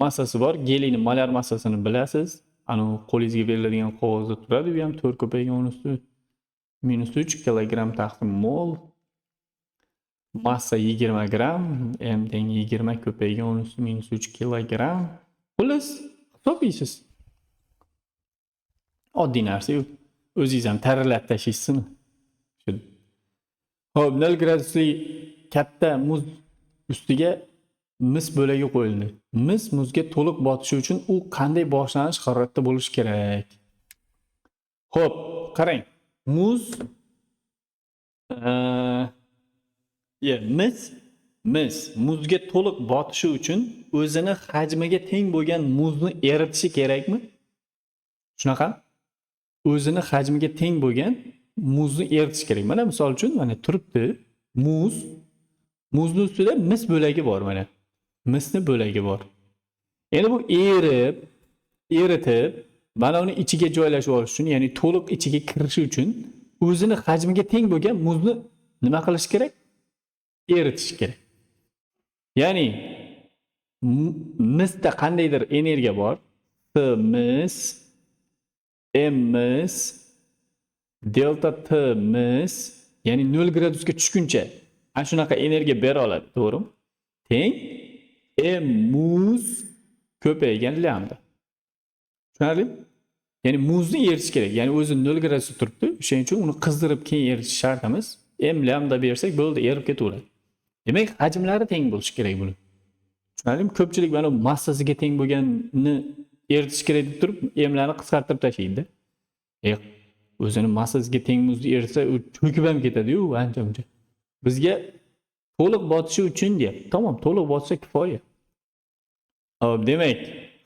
Massasi bor. Geliyning molar massasini bilasiz. Ana qo'lingizga beriladigan qog'ozda turadi. Bu ham 4 ko'paygan -3 kilogram taqsim mol. Massa 20 gram, M teng 20 ko'paygan -3 kilogram. Xullas, hisoblaysiz. Oddiy narsa-yu. O'zingiz ham taralat tashlaysizmi? Hop, 0 gradusli katta muz ustiga mis bo'lagi qo'yildi. Mis muzga to'liq botishi uchun u qanday boshlanish haroratda bo'lishi kerak? Hop, qarang. Muz mis muzga to'liq botishi uchun o'zini hajmiga teng bo'lgan muzni eritishi kerakmi? Shunaqa? O'zini hajmiga teng bo'lgan muzni eritish kerak. Mana misol uchun mana turibdi muzni ustida mis bo'lagi bor mana. Misni bo'lagi bor. Endi bu eritib mana uni ichiga joylashib olish uchun, ya'ni to'liq ichiga kirishi uchun o'zini hajmiga teng bo'lgan muzni nima qilish kerak? Eritish kerak. Ya'ni misda qandaydir energiya bor. T mis, M mis, delta T mis, ya'ni 0 gradusga tushguncha ana shunaqa energiya bera oladi, to'g'rimi? Teng M muz ko'paygan lambda. Tushunarlimi? Ya'ni muzni eritish kerak. Ya'ni o'zi 0 gradusda turibdi. O'shaning uchun uni qizdirib keyin eritish shartimiz. M lambda bersak bo'ldi, erib ketaveradi. Demak, hajmlari teng bo'lishi kerak buni. Tushunarlimi? Ko'pchilik mana massasiga teng bo'lganni eritish kerak deb turib, emlarni qisqartirib tashlaydi. O'zini massasiga teng muzni eritsa, u cho'kib ham ketadi-yu, ancha-muncha. Bizga to'liq botishi uchun deyapti. Tamom, to'liq botsa kifoya. Hop, demak,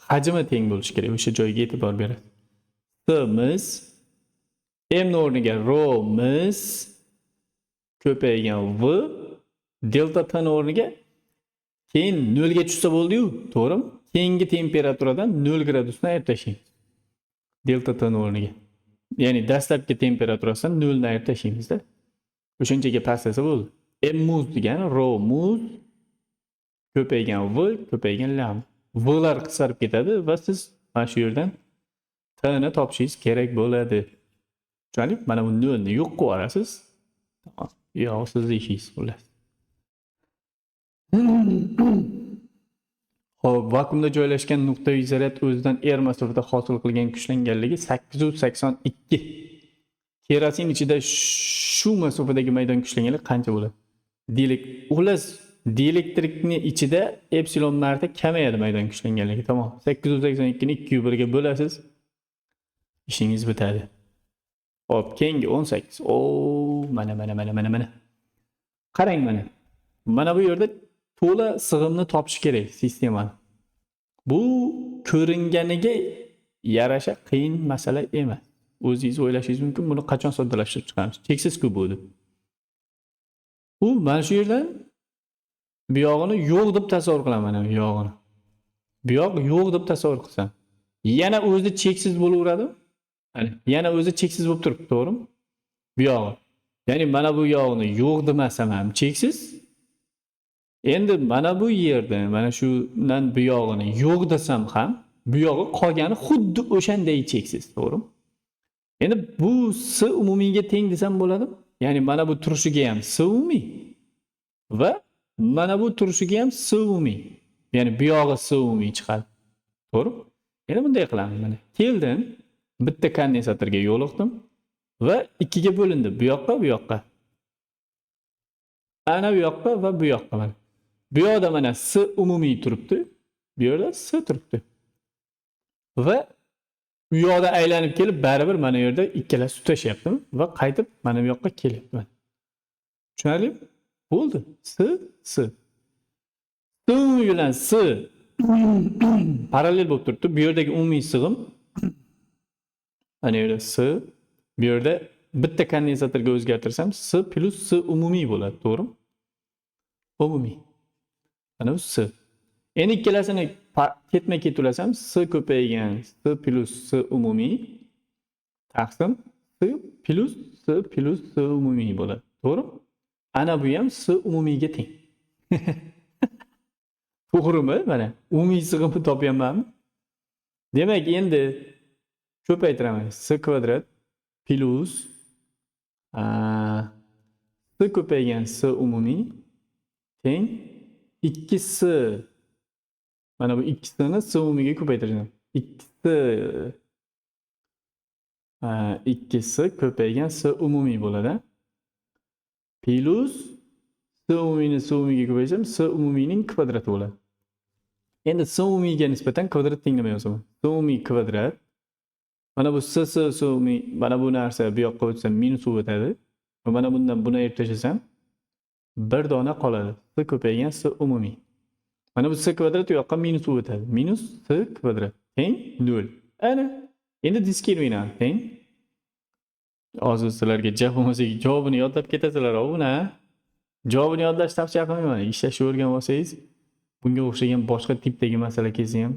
hajmi teng bo'lishi kerak. O'sha joyga e'tibor berasiz. T mis M ni o'rniga rho mis ko'paygan V delta T ni o'rniga keyin 0 ga tushsa bo'ldi-yu, to'g'rimi? Keyingi temperaturadan 0 gradusni ayirib tashlaymiz. Delta T ni o'rniga. Ya'ni dastlabki temperaturasidan 0 ni ayirib tashlaymiz-da. O'shunchaga pastlasa bo'ldi. M muz degani rho muz ko'paygan V ko'paygan lambda. V'lar qisqarib ketadi va siz mana shu yerdan T ni topishingiz kerak bo'ladi. Tushunarli? Mana bu nolni yo'q qilib yuborasiz. Tamam. Yo'q, sizni ishingiz xullas. Xo'p, vakuumda joylashgan nuqtaviy zaryad o'zidan masofada hosil qilgan kuchlanganligi 882. Kerosin ichida shu masofadagi maydon kuchlanganligi qancha bo'ladi? Xullas, dielektrikni ichida epsilon marta kamayadi maydon kuchlanganligi. Tamam. 882 ni 2 ga bo'lasiz. İşiniz bitadi. Hop, keyingi 18. Mana. Qarang mana. Mana bu yerda to'la sig'imni topish kerak sistemani. Bu ko'ringaniga yarasha qiyin masala emas. O'zingiz o'ylashingiz mumkin, buni qachon soddalashtirib chiqamiz? Cheksiz-ku bu deb. U mana shu yerdan bu yog'ini yo'q deb tasavvur qilaman, mana bu yog'ini. Bu yoq yo'q deb tasavvur qilsam, yana o'zi cheksiz bo'laveradi. Yana o'zi cheksiz bo'lib turibdi, to'g'rimi? Bu yog'i. Ya'ni mana bu yog'ini yo'q demasam ham cheksiz. Endi mana bu yerda mana shundan bu yog'ini yo'q desam ham, bu yog'i qolgani xuddi o'shanday cheksiz, to'g'rimi? Endi bu S umumiyga teng desam bo'ladi. Ya'ni mana bu turishiga ham S umumiy va mana bu turishiga ham S umumiy. Ya'ni bu yog'i S umumiy chiqadi. To'g'ri? Endi bunday qilamiz mana. Keldim, bitta kondensatorga yo'liqdim va ikkiga bo'lindi. Bu yoqqa, bu yoqqa. Ana bu yoqqa va bu yoqqa mana. Bu yoqda mana S umumiy turibdi. Bu yerda S turibdi. Va bu yoqda aylanib kelib, baribir mana bu yerda ikkalasi tutashyaptimi va qaytib mana bu yoqqa kelyapti. Tushunarlimi? Bo'ldi. S. S bilan S parallel bo'lib turibdi. Bu yerdagi umumiy sig'im mana yerda S, bu yerda bitta kondensatorga o'zgartirsam S plus S umumiy bo'ladi, to'g'rimi? Umumiy. Mana bu S. Endi ikkalasini ketma-ket ulasam S ko'paygan S plus S umumiy taqsim S plus S umumiy bo'ladi, to'g'rimi? Ana bu ham S umumiyga teng. To'g'rimi? Mana umumiy sig'imni topyapmanmi? Demak, endi ko'paytiraman. S kvadrat plus S ko'paygan S umumiy teng 2S. Mana bu 2S'ni S umumiyga ko'paytirdim. 2S ko'paygan S umumiy bo'ladi. Plus S umumiyni S umumiyga ko'paytirsam S umumiyning kvadrati bo'ladi. Endi S umumiyga nisbatan kvadrat tenglama yozaman. S umumiy kvadrat. Mana bu S umumiy, mana bu narsa bu yoqqa o'tsam minus o'tadi. Va mana bundan buni ayirib tashlasam bir dona qoladi. S ko'paygan S umumiy. Mana bu S kvadrat u yoqqa minus o'tadi. Minus S kvadrat teng 0. Ana, endi diskriminant teng. Hozir sizlarga javobimizni javobini yodlab ketasizlar, buni. Javobini yodlash tavsiya qilmayman. Ishlashni o'rganib olsangiz, bunga o'xshagan boshqa tipdagi masala kelsa ham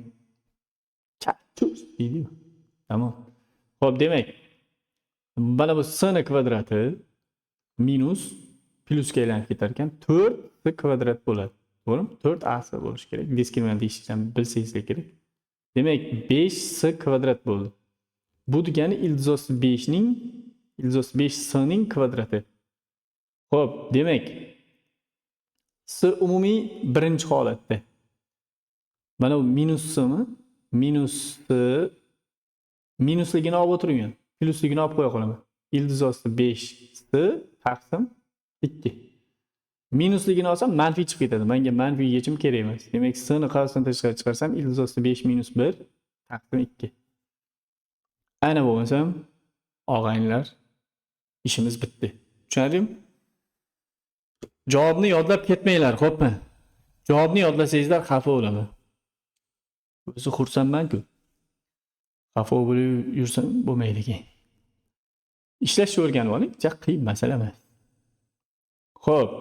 chachus deydi. Tamam. Xo'p, demak, mana bu S ni kvadrati minus plusga aylanib ketar ekan, 4 S kvadrat bo'ladi. To'g'rimi? 4AC bo'lishi kerak. Diskriminant ishni bilsangiz kerak. Demak, 5S kvadrat bo'ldi. Bu degani ildiz 5 ning ildiz 5S ning kvadrati. Xo'p, demak, S umumiy birinchi holatda. Mana bu minus S'mi? Minus S minusligini olib o'tirgan. Plusligini olib qo'ya qolaman. Ildiz 5S taqsim 2. Minusligini olsam manfiy chiqib ketadi. Menga manfiy yechim kerak emas. Demak, S ni qarshisidan tashqari chiqarsam ildiz 5 minus 1 taqsim 2. Ana bo'lmasam, og'aynilar, ishimiz bitdi. Tushundingmi? Javobni yodlab ketmanglar, xo'pmi? Javobni yodlasangizlar xafa bo'laman. O'zi xursandman-ku. Xafa bo'lib yursam bo'lmaydi ekan. Ishlashni o'rganib oling, juda qiyin masala emas. Xo'p.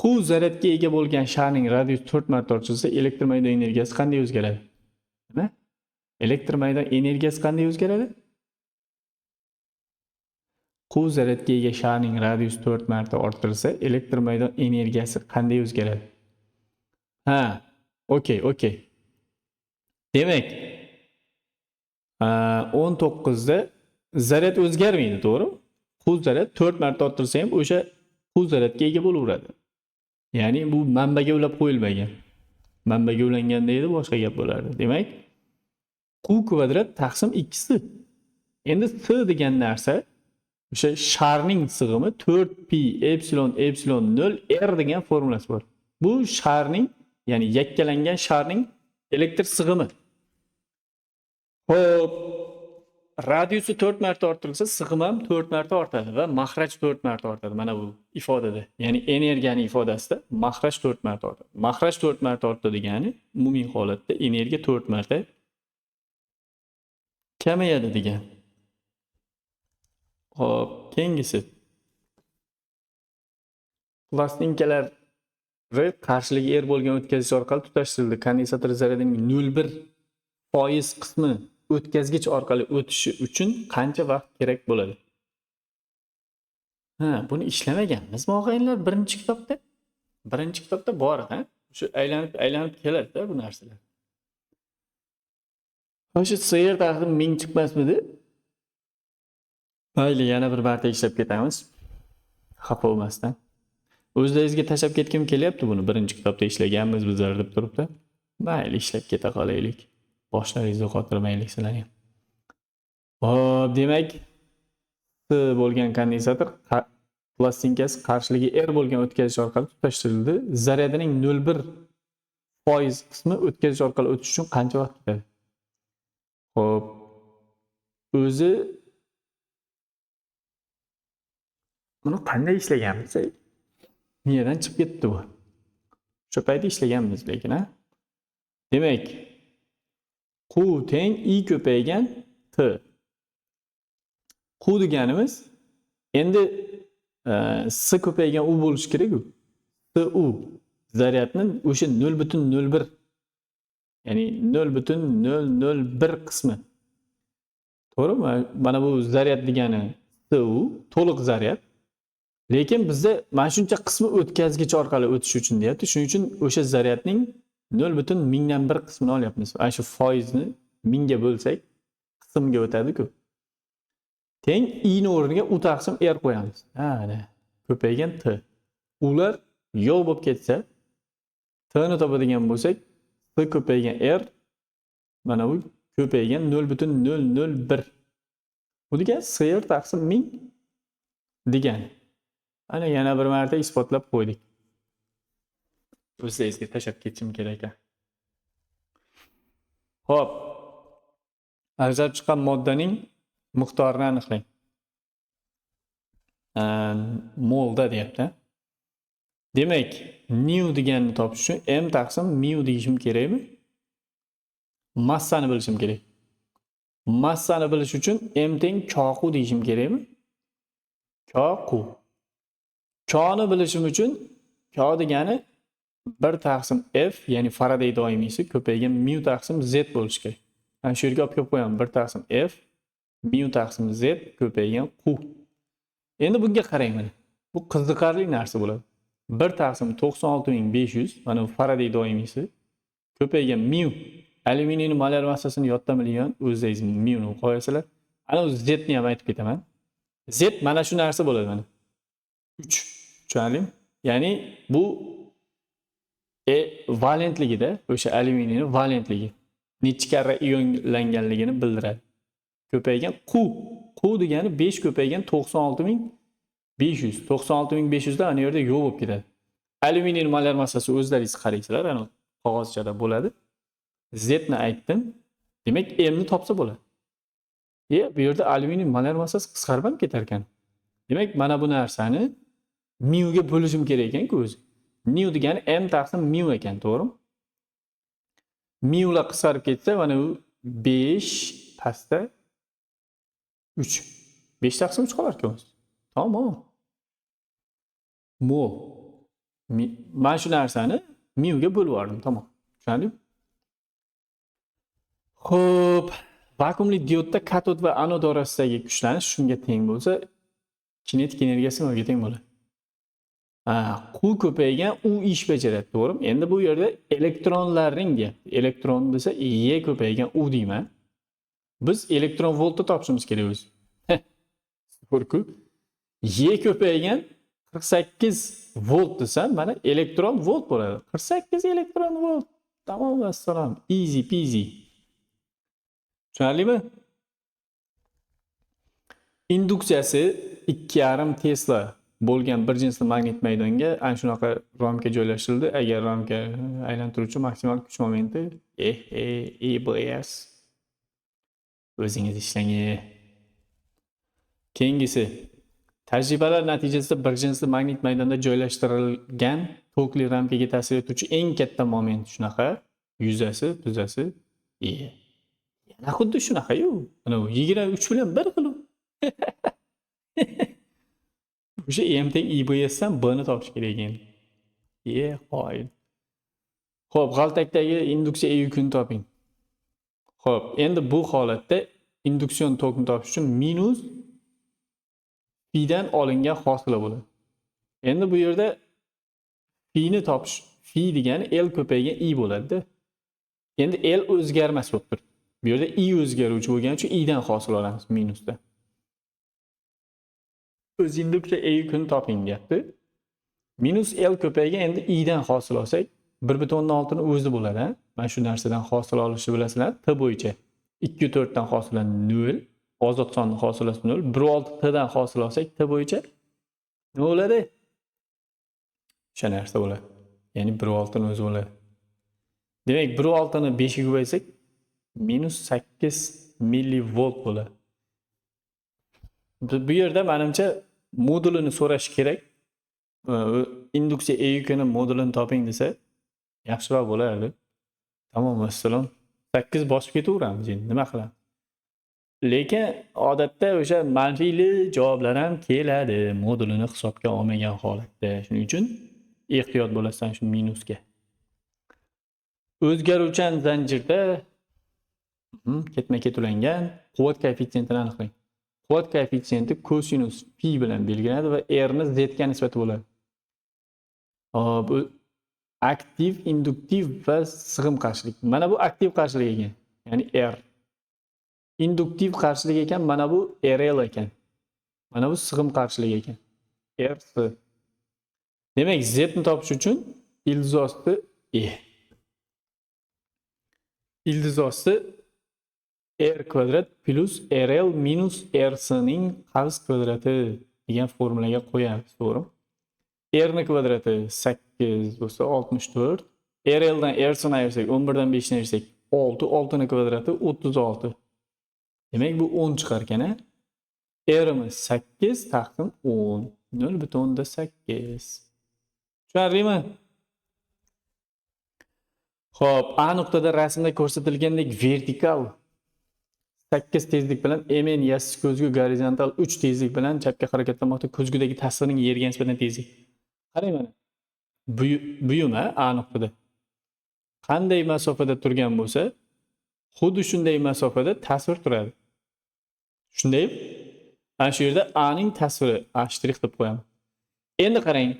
Quv zaryadga ega bo'lgan sharning radiusi 4 marta ortsa, elektr maydon energiyasi qanday o'zgaradi? Nima? Elektr maydon energiyasi qanday o'zgaradi? Quv zaryadga ega sharning radiusi 4 marta orttirilsa, elektr maydon energiyasi qanday o'zgaradi? Ha, okey. Demak, 19 da zaryad o'zgarmaydi, to'g'ri? Quv zaryad 4 marta orttirsa ham o'sha quv zaryadga ega bo'laveradi. Ya'ni bu manbaga ulab qo'yilmagan. Manbaga ulanganda edi boshqa gap bo'lardi. Demak, q kvadrat taqsim 2 si. Endi s degan narsa o'sha sharning sig'imi 4pi epsilon epsilon 0 r degan formulasi bor. Bu sharning, ya'ni yakkalangan sharning elektr sig'imi. Xo'p, radiusi 4 marta orttirilsa, sig'im ham 4 marta ortadi va mahraj 4 marta ortadi. Mana bu ifodada, ya'ni energiyaning ifodasida mahraj 4 marta ortadi. Mahraj 4 marta ortdi degani umumiy holatda energiya 4 marta kamayadi degan. Hop, keyingisi. Plastinkalar qarshiligi er bo'lgan o'tkazish orqali tutashtirildi. Kondensator zaryadining 0,1% qismi o'tkazgich orqali o'tishi uchun qancha vaqt kerak bo'ladi? Ha, buni ishlamaganmizmi og'aynilar birinchi kitobda? Birinchi kitobda bor, ha? Shu aylanib keladi-da bu narsalar. O'sha sayr taqdim 1000 chiqmasmidi? Mayli, yana bir marta ishlab ketamiz. Xafa bo'lmasdan. O'zlaringizga tashab ketkim kelyapti buni. Birinchi kitobda ishlaganmiz bizlar deb turibdi. Mayli, ishlab keta qolaylik. Boshlaringizni yo'qottirmaylik sizlarni. Hop, demak, S bo'lgan kondensator plastinkasi qarshiligi R bo'lgan o'tkazish orqali tutashtirildi. Zaryadining 0,1% qismi o'tkazish orqali o'tish uchun qancha vaqt ketadi? Hop. O'zi buni qanday ishlaganmiz? Miyadan chiqib ketdi bu. O'sha paytda ishlaganmiz lekin, ha? Demak, q teng i ko'paygan t. Q deganimiz endi s ko'paygan u bo'lishi kerak-ku. Su zaryadni o'sha 0,01, ya'ni 0,001 qismi. To'g'rimi? Mana bu zaryad degani Su, to'liq zaryad. Lekin bizda mana shuncha qismi o'tkazgich orqali o'tish uchun deyapti. Shuning uchun o'sha zaryadning 0,1000 qismini olyapmiz. Ana shu foizni 1000 ga bo'lsak, qismga o'tadi-ku. Teng i ning o'rniga u taqsim r qo'yamiz. Mana ko'paygan t. Ular yo'q bo'lib ketsa, t ni topadigan bo'lsak, t ko'paygan r mana bu ko'paygan 0,001. Bu degan r taqsim 1000 degan. Ana yana bir marta isbotlab qo'ydik. O'zlaringizga tashab ketishim kerak ekan. Xo'p. Ajralib chiqqan moddaning miqdorini aniqlang. Molda deyapti. Demak, nu deganni topish uchun m taqsim mu deyishim kerakmi? Massani bilishim kerak. Massani bilish uchun m teng kq deyishim kerakmi? Kq. K'ni bilishim uchun K degani 1 taqsim F, ya'ni Faraday doimiysi ko'paygan mu taqsim Z bo'lishi kerak. Mana shu yerga olib kelib qo'yaman. 1 taqsim F, mu taqsim Z ko'paygan Q. Endi bunga qarang mana. Bu qiziqarli narsa bo'ladi. 1 taqsim 96500, mana bu Faraday doimiysi ko'paygan mu. Alyuminiyning molar massasini yoddan bilgan, o'zingiz mu ni qo'yasizlar. Ana o'z Z ni ham aytib ketaman. Z mana shu narsa bo'ladi mana. 3. Tushunarlimi? Ya'ni bu valentligida, o'sha alyuminiyning valentligi necha karra ionlanganligini bildiradi. Ko'paygan Q. Q degani 5 ko'paygan 96500. 96500 da ana yerda yo'q bo'lib ketadi. Alyuminiyning molar massasi o'zlaringiz qaraysizlar, ana qog'ozchada bo'ladi. Z ni aytdim. Demak, M ni topsa bo'ladi. Bu yerda alyuminiyning molar massasi qisqarib ketar ekan. Demak, mana bu narsani mu ga bo'lishim kerak ekan-ku o'zi. Mu degani m taqsim mu ekan, to'g'rimi? Mu la qisqarib ketsa, mana bu 5 pastda 3. 5 taqsim 3 qolar ekan o'zi. Tamom. Mol. Mana shu narsani mu ga bo'lib yubordim, tamom. Tushundingmi? Xo'p, vakuumli diodda katod va anod orasidagi kuchlanish shunga teng bo'lsa, kinetik energiyasi nolga teng bo'ladi. Q ko'paygan u ish bajaradi, to'g'rimi? Endi bu yerda elektronlarning deyapti. Elektron desa E ko'paygan u deyman. Biz elektron voltni topishimiz kerak o'zi. To'g'ri-ku. Y ko'paygan 48 volt desam, mana elektron volt bo'ladi. 48 elektron volt. Tamom, assalom. Easy peasy. Tushunarlimi? Induksiyasi 2,5 Tesla bo'lgan bir jinsli magnit maydonga ana shunaqa ramka joylashtirildi. Agar ramka aylantiruvchi maksimal kuch momenti EBS. O'zingiz ishlang. Keyingisi tajribalar natijasida bir jinsli magnit maydonda joylashtirilgan tokli ramkaga ta'sir etuvchi eng katta moment shunaqa yuzasi, tuzasi yana xuddi shunaqa-yu. Mana 23 bilan bir xil. O'sha M teng EBS dan B ni topish kerak endi. Qoyil. Xo'p, g'altakdagi induksiya E yukini toping. Xo'p, endi bu holatda induksion tokni topish uchun minus phi dan olingan hosila bo'ladi. Endi bu yerda phi ni topish, phi degani L ko'paygan I bo'ladi-da. Endi L o'zgarmas bo'lib turibdi. Bu yerda I o'zgaruvchi bo'lgani uchun I dan hosil olamiz minusda. O'z induksiya E yukini toping deyapti. Minus L ko'paygan endi I dan hosil olsak 1,6 ni o'zi bo'ladi. Mana shu narsadan hosil olishni bilasizlar. T bo'yicha 2,4 dan hosil 0, ozod sonni hosilasi 0, 1,6 T dan hosil olsak T bo'yicha nima bo'ladi? O'sha narsa bo'ladi. Ya'ni 1,6 ni o'zi bo'ladi. Demak, 1,6 ni 5 ga ko'paysak -8 millivolt bo'ladi. Bu yerda menimcha modulini so'rash kerak. Induksiya E yukini modulini toping desa yaxshiroq bo'lardi. Tamom, assalom. 8 bosib ketaveramiz endi, nima qilamiz? Lekin odatda o'sha manfiyli javoblar ham keladi, modulini hisobga olmagan holatda. Shuning uchun ehtiyot bo'lasan shu minusga. O'zgaruvchan zanjirda ketma-ket ulangan quvvat koeffitsiyentini aniqlang. Quvvat koeffitsiyenti kosinus phi bilan belgilanadi va R ni Z ga nisbati bo'ladi. Bu aktiv, induktiv va sig'im qarshilik. Mana bu aktiv qarshilik ekan, ya'ni R. Induktiv qarshilik ekan, mana bu RL ekan. Mana bu sig'im qarshilik ekan. RS. Demak, Z ni topish uchun ildiz osti E. Ildiz osti R kvadrat plus RL minus RS ning qavs kvadrati degan formulaga qo'yamiz, to'g'ri? R ni kvadrati 8 bo'lsa 64. RL dan RS ni ayirsak 11 dan 5 ni ayirsak 6, 6 ni kvadrati 36. Demak, bu 10 chiqar ekan-a? R imiz 8 taqsim 10. 0,8. Tushunarlimi? Xo'p, A nuqtada rasmda ko'rsatilgandek vertikal 8 tezlik bilan MN yassiz ko'zgu gorizontal 3 tezlik bilan chapga harakatlanmoqda. Ko'zgudagi tasvirning yerga nisbatan tezlik. Qarang mana. Buyum A nuqtada qanday masofada turgan bo'lsa, xuddi shunday masofada tasvir turadi. Shundaymi? Ana shu yerda A ning tasviri A' deb qo'yamiz. Endi qarang.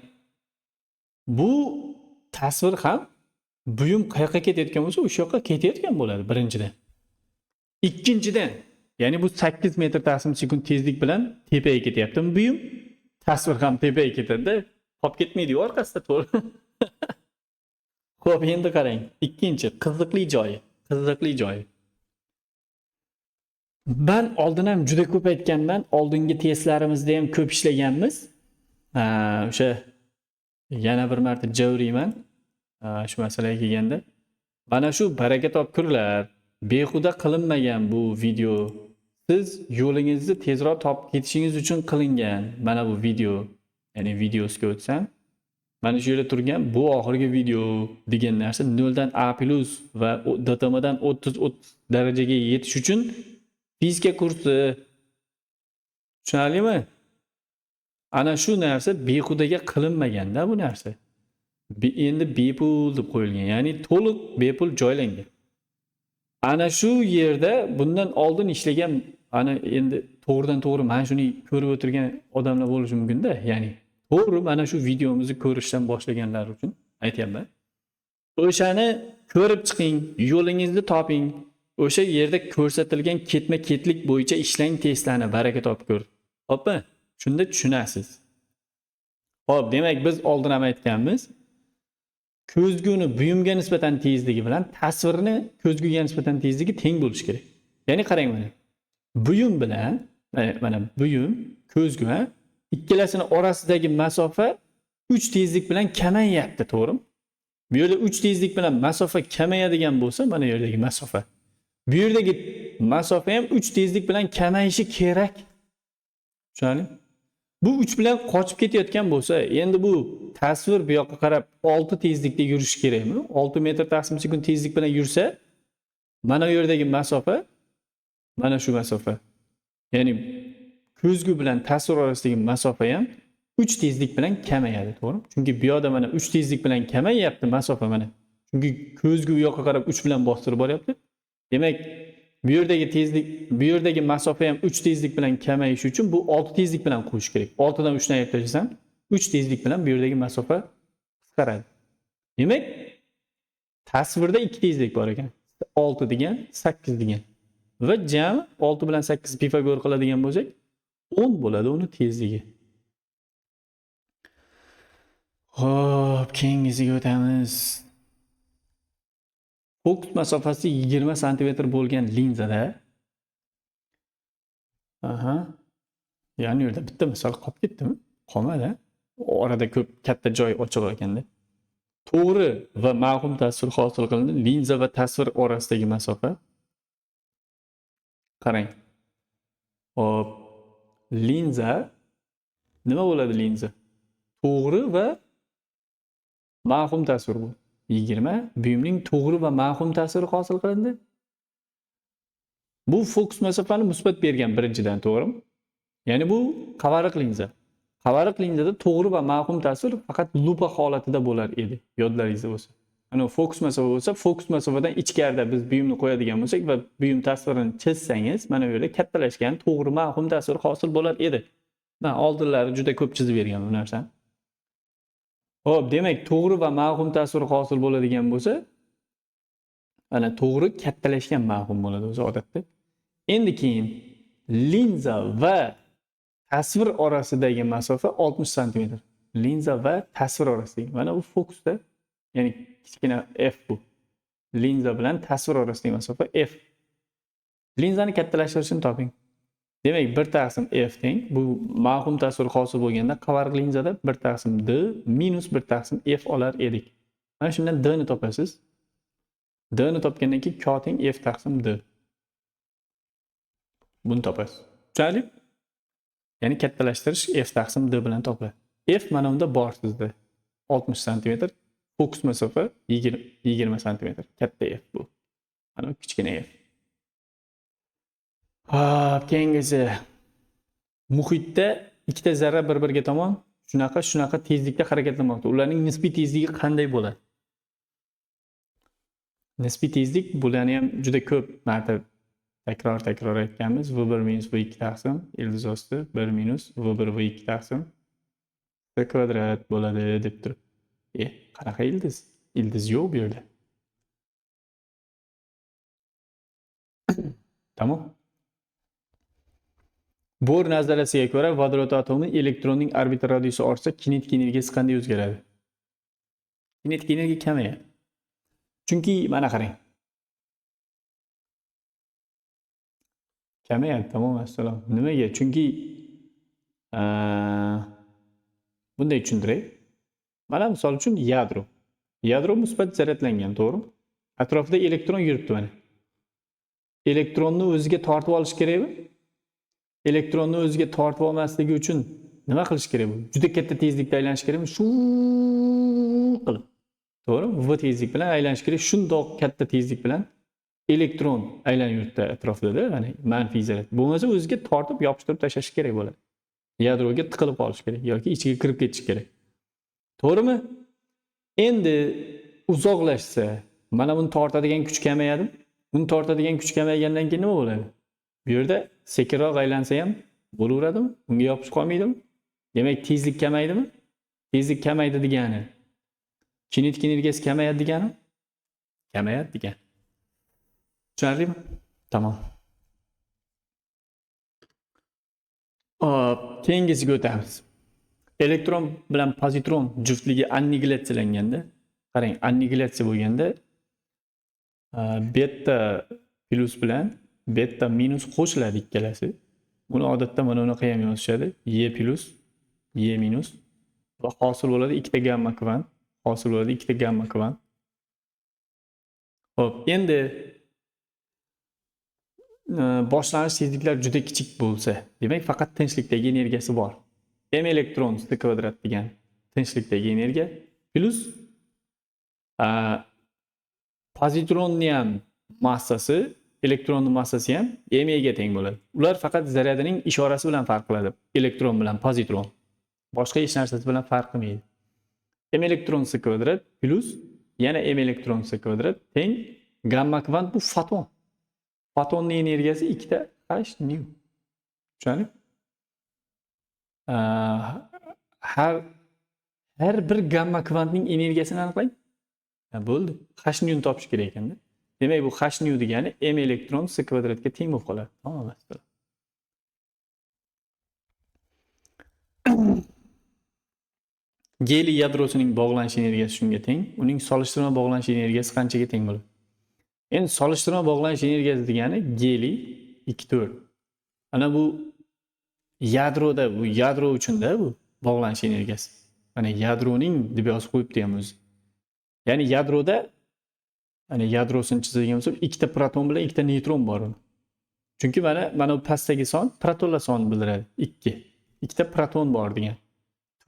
Bu tasvir ham buyum qayoqqa ketayotgan bo'lsa, o'sha yoqqa ketayotgan bo'ladi birinchidan. Ikkinchidan, ya'ni bu 8 metr taqsim sekund tezlik bilan tepaga ketyaptimi buyum? Tasvir ham tepaga ketadi-da, qolib ketmaydi-ku orqasida, to'g'ri? Xo'p, endi qarang. Ikkinchi qiziqli joyi. Ben oldin ham juda ko'p aytganman, oldingi testlarimizda ham ko'p ishlaganmiz. O'sha yana bir marta javriyman. Shu masalaga kelganda, mana shu baraka topkurlar, behuda qilinmagan bu video. Siz yo'lingizni tezroq topib ketishingiz uchun qilingan mana bu video. Ya'ni videosiga o'tsam, mana shu yerda turgan bu oxirgi video degan narsa 0 dan A+ va DTM dan 30 darajaga yetish uchun fizika kursi. Tushunarlimi? Ana shu narsa behudaga qilinmaganda bu narsa. Endi bepul deb qo'yilgan, ya'ni to'liq bepul joylangan. Ana shu yerda bundan oldin ishlagan, ana endi to'g'ridan to'g'ri mana shuni ko'rib o'tirgan odamlar bo'lishi mumkin-da, ya'ni to'g'ri mana shu videomizni ko'rishdan boshlaganlar uchun aytayapman. O'shani ko'rib chiqing, yo'lingizni toping. O'sha yerda ko'rsatilgan ketma-ketlik bo'yicha ishlang, testlarni baraka topib ko'r. Xo'pmi? Shunda tushunasiz. Xo'p, demak biz oldin ham aytganmiz. Ko'zguni buyumga nisbatan tezligi bilan tasvirni ko'zguga nisbatan tezligi teng bo'lishi kerak. Ya'ni qarang mana. Buyum bilan mana buyum, ko'zgu ikkalasini orasidagi masofa 3 tezlik bilan kamayyapti, to'g'rimi? Bu yerda 3 tezlik bilan masofa kamayadigan bo'lsa, mana bu yerdagi masofa. Bu yerdagi masofa ham 3 tezlik bilan kamayishi kerak. Tushunarlimi? Bu 3 bilan qochib ketayotgan bo'lsa, endi bu tasvir bu yoqqa qarab 6 tezlikda yurish kerakmi? 6 metr taqsim sekund tezlik bilan yursa, mana bu yerdagi masofa mana shu masofa. Ya'ni ko'zgu bilan tasvir orasidagi masofa ham 3 tezlik bilan kamayadi, to'g'rimi? Chunki bu yoqda mana 3 tezlik bilan kamayyapti masofa mana. Chunki ko'zgu bu yoqqa qarab 3 bilan bostirib boryapti. Demak, bu yerdagi tezlik, bu yerdagi masofa ham 3 tezlik bilan kamayishi uchun bu 6 tezlik bilan qo'yish kerak. 6 dan 3 dan ayirtashsam, 3 tezlik bilan bu yerdagi masofa qisqaradi. Demak, tasvirda 2 tezlik bor ekan. 6 degan, 8 degan. Va jami 6 bilan 8 Pifagor qiladigan bo'lsak, 10 bo'ladi uni tezligi. Xo'p, keyingisiga o'tamiz. Fokus masofasi 20 sm bo'lgan linzada ya'ni yerda bitta misol qolib ketdimi? Qolmadi. Orada ko'p katta joy ochiq ekanda. To'g'ri va mavhum tasvir hosil qilindi. Linza va tasvir orasidagi masofa. Qarang. Hop. Linza nima bo'ladi linza? To'g'ri va mavhum tasvir bu. 20 buyumning to'g'ri va mavhum ta'siri hosil qilindi. Bu fokus masofani musbat bergan birinchidan, to'g'rimi? Ya'ni bu qavariq linza. Qavariq linzada to'g'ri va mavhum ta'sir faqat lupa holatida bo'lar edi, yodlaringizda bo'lsa. Ana fokus masofa bo'lsa, fokus masofadan ichkarida biz buyumni qo'yadigan bo'lsak va buyum tasvirini chizsangiz, mana bu yerda kattalashgan to'g'ri mavhum ta'sir hosil bo'lar edi. Men oldinlari juda ko'p chizib bergan bu narsani. Xo'p, demak, to'g'ri va mavhum ta'sir hosil bo'ladigan bo'lsa, ana to'g'ri kattalashgan mavhum bo'ladi o'zi odatda. Endi keyin linza va tasvir orasidagi masofa 60 sm. Linza va tasvir orasidagi. Mana bu fokusda, ya'ni kichkina f bu. Linza bilan tasvir orasidagi masofa f. Linzani kattalashtirishni toping. Demak, 1 taqsim f teng bu mavhum ta'sir hosil bo'lganda qavariq linzada 1 taqsim d minus 1 taqsim f olar edik. Mana shundan d ni topasiz. D ni topgandan keyin k teng f taqsim d. Buni topasiz. Tushunarli? Ya'ni kattalashtirish f taqsim d bilan topiladi. F mana bunda bor sizda. 60 sm, fokus masofa 20 sm. Katta f bu. Mana bu kichkina f. Keyingisi muhitda ikkita zarra bir-biriga tomon shunaqa tezlikda harakatlanmoqda. Ularning nisbiy tezligi qanday bo'ladi? Nisbiy tezlik bularni ham juda ko'p marta takror aytganmiz. V1 minus V2 taqsim ildiz osti 1 minus V1 V2 taqsim v kvadrat bo'ladi deb turib. Qanaqa ildiz? Ildiz yo'q bu yerda. Tamom. Bohr nazariyasiga ko'ra vodorod atomi elektronning orbita radiusi ortsa, kinetik energiyasi qanday o'zgaradi? Kinetik energiya kamayadi. Chunki mana qarang. Kamayadi, tamom, assalom. Nimaga? Chunki bunday tushuntiray. Mana misol uchun yadro. Yadro musbat zaryadlangan, to'g'rimi? Atrofida elektron yuribdi mana. Elektronni o'ziga tortib olish kerakmi? Elektronni o'ziga tortib olmasligi uchun nima qilish kerak bu? Juda katta tezlikda aylanish kerakmi? Shu qilib. To'g'rimi? V tezlik bilan aylanish kerak. Shundoq katta tezlik bilan elektron aylanib yuribdi atrofida, ya'ni manfiy zaryad. Bo'lmasa o'ziga tortib yopishtirib tashlash kerak bo'ladi. Yadroga tiqilib qolish kerak yoki ichiga kirib ketish kerak. To'g'rimi? Endi uzoqlashsa, mana buni tortadigan kuch kamayadi. Buni tortadigan kuch kamaygandan keyin nima bo'ladi? Bu yerda sekinroq aylansa ham bo'laveradimi? Unga yopishib qolmaydimi? Demak, tezlik kamaydimi? Tezlik kamaydi degani kinetik energiyasi kamayadi degani? Kamayadi degani. Tushunarlimi? Tamom. Keyingisiga o'tamiz. Elektron bilan pozitron juftligi annigilatsiyalanganda, qarang, annigilatsiya bo'lganda beta plus bilan beta minus qo'shiladi ikkalasi. Buni odatda mana bunaqa ham yozishadi. Y plus, Y minus va hosil bo'ladi ikkita gamma kvant. Hosil bo'ladi ikkita gamma kvant. Xo'p, endi boshlang'ich tezliklar juda kichik bo'lsa, demak faqat tinchlikdagi energiyasi bor. M elektron s kvadrat degan tinchlikdagi energiya plus pozitronni ham massasi, elektronning massasi ham m ga teng bo'ladi. Ular faqat zaryadining ishorasi bilan farq qiladi. Elektron bilan pozitron. Boshqa hech narsasi bilan farq qilmaydi. M elektron s kvadrat plus yana M elektron s kvadrat teng gamma kvant bu foton. Fotonning energiyasi 2 H nu. Tushunib? Har bir gamma kvantning energiyasini aniqlang. Bo'ldi. H nu topish kerak ekanda. Demak bu H nu degani M elektron s kvadratga teng bo'lib qoladi. Tamom. Geliy yadrosining bog'lanish energiyasi shunga teng. Uning solishtirma bog'lanish energiyasi qanchaga teng bo'ladi? Endi solishtirma bog'lanish energiyasi degani geliy 2,4. Ana bu yadroda, bu yadro uchunda bu bog'lanish energiyasi. Mana yadroning deb yozib qo'yibdi ham o'zi. Ya'ni yadroda, ana yadrosini chizadigan bo'lsak, ikkita proton bilan ikkita neytron bor. Chunki mana bu pastdagi son protonlar sonini bildiradi. 2. Ikkita proton bor degan.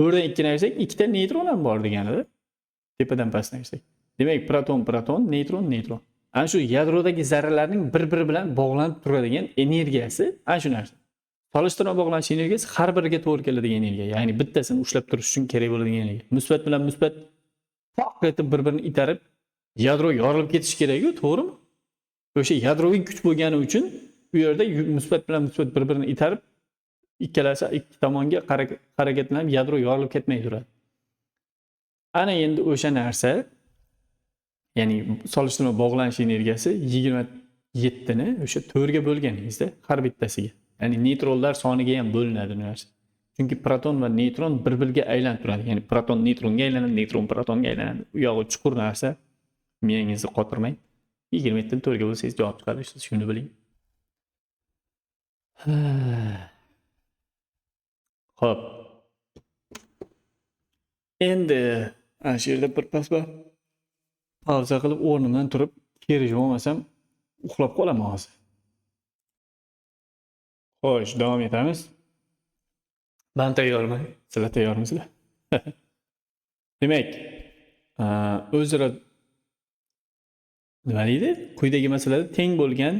4dan 2 ni ayirsak, ikkita neytron ham bor deganida. Tepadan pastdan ayirsak. Demak, proton, neytron. Ana shu yadrodagi zarralarning bir-biri bilan bog'lanib turadigan energiyasi ana shu narsa. Solishtirma bog'lanish energiyasi har biriga to'g'ri keladigan energiya. Ya'ni bittasini ushlab turish uchun kerak bo'ladigan energiya. Musbat bilan musbat toq etib bir-birini itarib yadro yorilib ketishi kerak-ku, to'g'rimi? O'sha yadroviy kuch bo'lgani uchun bu yerda musbat bilan musbat bir-birini itarib ikkalasi ikki tomonga harakatlanib yadro yorilib ketmay turadi. Ana endi o'sha narsa, ya'ni solishtirma bog'lanish energiyasi 27 ni o'sha 4 ga bo'lganingizda har bittasiga. Ya'ni neytronlar soniga ham bo'linadi bu narsa. Chunki proton va neytron bir-biriga aylanib turadi. Ya'ni proton neytronga aylanadi, neytron protonga aylanadi. U yog'i chuqur narsa. Miyangizni qotirmang. 27 ni 4 ga bo'lsangiz javob chiqadi, siz shuni biling. Xo'p. Endi ana shu yerda bir pas bor. Pauza qilib o'rnimdan turib, kerishib olmasam uxlab qolaman hozir. Xo'sh, davom etamiz. Men tayyorman. Sizlar tayyormisizlar? Demak, o'zaro nima deydi? Quyidagi masalada teng bo'lgan,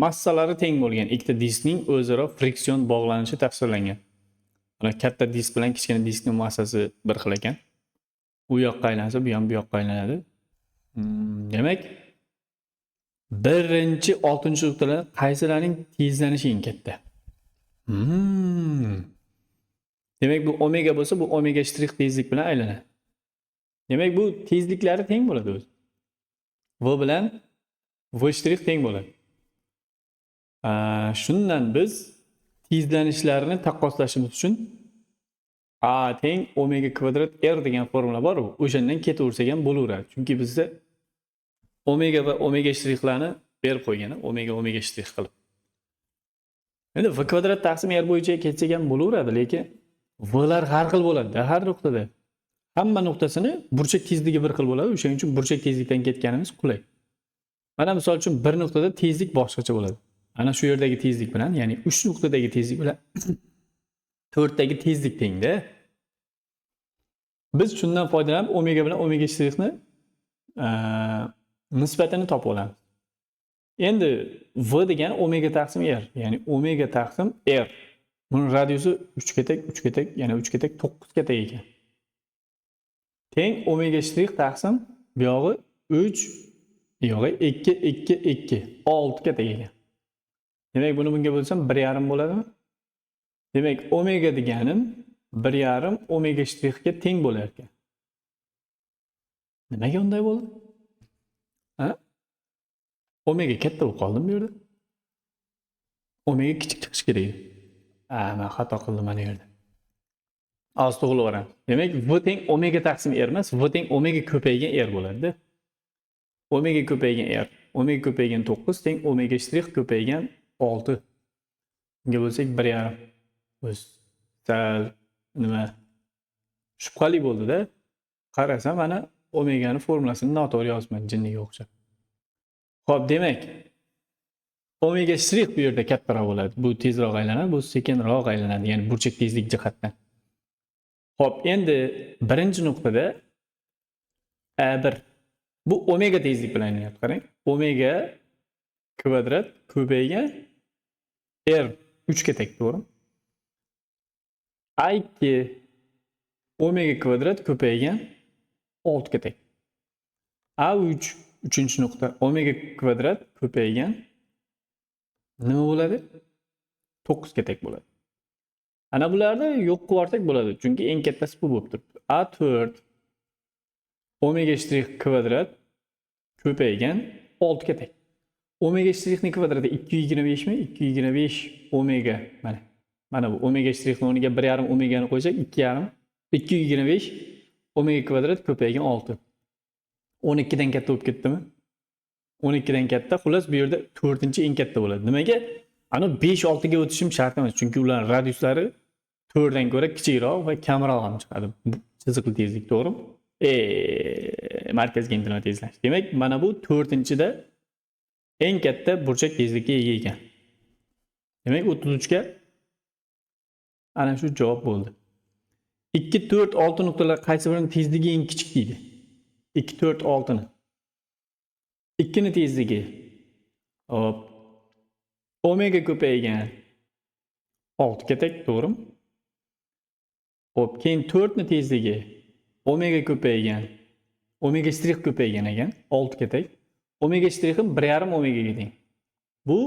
massalari teng bo'lgan ikkita diskning o'zaro friksion bog'lanishi tasvirlangan. Mana katta disk bilan kichkina diskning massasi bir xil ekan. U yoqqa aylansa, bu ham bu yoqqa aylanadi. Demak, birinchi 6-nuqtalar qaysilarining tezlanishi eng katta? Demak, bu omega bo'lsa, bu omega shtrix tezlik bilan aylanadi. Demak, bu tezliklari teng bo'ladi o'zi. V bilan V shtrix teng bo'ladi. Shundan biz tezlanishlarini taqqoslashimiz uchun A teng omega kvadrat R degan formula bor. O'shandan ketaversak ham bo'laveradi. Chunki bizda omega va omega shtrixlarni berib qo'ygan, omega shtrix qilib. Endi V kvadrat taqsim R bo'yicha ketsak ham bo'laveradi, lekin V'lar har xil bo'ladi har nuqtada. Hamma nuqtasini burchak tezligi bir xil bo'ladi. O'shaning uchun burchak tezlikdan ketganimiz qulay. Mana misol uchun bir nuqtada tezlik boshqacha bo'ladi. Ana shu yerdagi tezlik bilan, ya'ni 3 nuqtadagi tezlik bilan 4 dagi tezlik tengda. Biz shundan foydalanib omega bilan omega shtrixni nisbatini topib olamiz. Endi V degan omega taqsim R, ya'ni omega taqsim R. Buni radiusi 3 ketak, yana 3 ketak, 9 ketak ekan. Teng omega shtrix taqsim bu yog'i 3, yog'i 2, 6 ketak ekan. Demak, buni bunga bo'lsam 1,5 bo'ladimi? Demak, omega deganim 1,5 omega shtrixga teng bo'lar ekan. Nimaga unday bo'ldi? Omega katta bo'lib qoldimi bu yerda? Omega kichik chiqish kerak edi. Men xato qildim mana yerda. Az to'g'ri o'ram. Demak, v teng omega taqsim r emas, v teng omega ko'paygan r bo'ladi-da. Omega ko'paygan r. Omega ko'paygan 9 teng omega shtrix ko'paygan 6. Bunga bo'lsak 1,5. O'z sal nima shubhali bo'ldi-da. Qarasam mana omegani formulasini noto'g'ri yozibman jinniga o'xshab. Xo'p, demak, omega shtrix bu yerda kattaroq bo'ladi. Bu tezroq aylanadi, bu sekinroq aylanadi, ya'ni burchak tezlik jihatdan. Xo'p, endi birinchi nuqtada A1 bu omega tezlik bilan aylanadi. Qarang, omega kvadrat ko'paygan r 3 ga teng, to'g'rimi? A2 omega kvadrat ko'paygan 6 ga teng. A3 uchinchi nuqta omega kvadrat ko'paygan nima bo'ladi? 9 ga teng bo'ladi. Ana bularni yo'q qilib yuborsak bo'ladi, chunki eng kattasi bu bo'lib turibdi. A4 omega shtrix kvadrat ko'paygan 6 ga teng. Omega shtrixning kvadrati 225 mi? 225 omega mana. Mana bu omega shtrixning o'rniga 1,5 omegani qo'ysak 2,5 225 omega kvadrat ko'paygan 6. 12 dan katta bo'lib ketdimi? 12 dan katta. Xullas bu yerda 4-chi eng katta bo'ladi. Nimaga? Ana 5-6 ga o'tishim shart emas, chunki ular radiuslari 4 dan ko'ra kichikroq va kamroq ham chiqadi. Chiziqli tezlik, to'g'rimi? Markazga intilma tezlash. Demak, mana bu 4-da eng katta burchak tezlikka ega ekan. Demak, 33 ga ana shu javob bo'ldi. 2, 4, 6 nuqtalar qaysi birining tezligi eng kichik deydi? 2, 4, 6 ni. 2 ni tezligi. Hop. Omega ko'paygan 6 ga teng, to'g'rimi? Hop, keyin 4 ni tezligi. Omega ko'paygan. Omega shtrix ko'paygan ekan 6 ga teng. Omega shtrixi 1,5 omega ga teng. Bu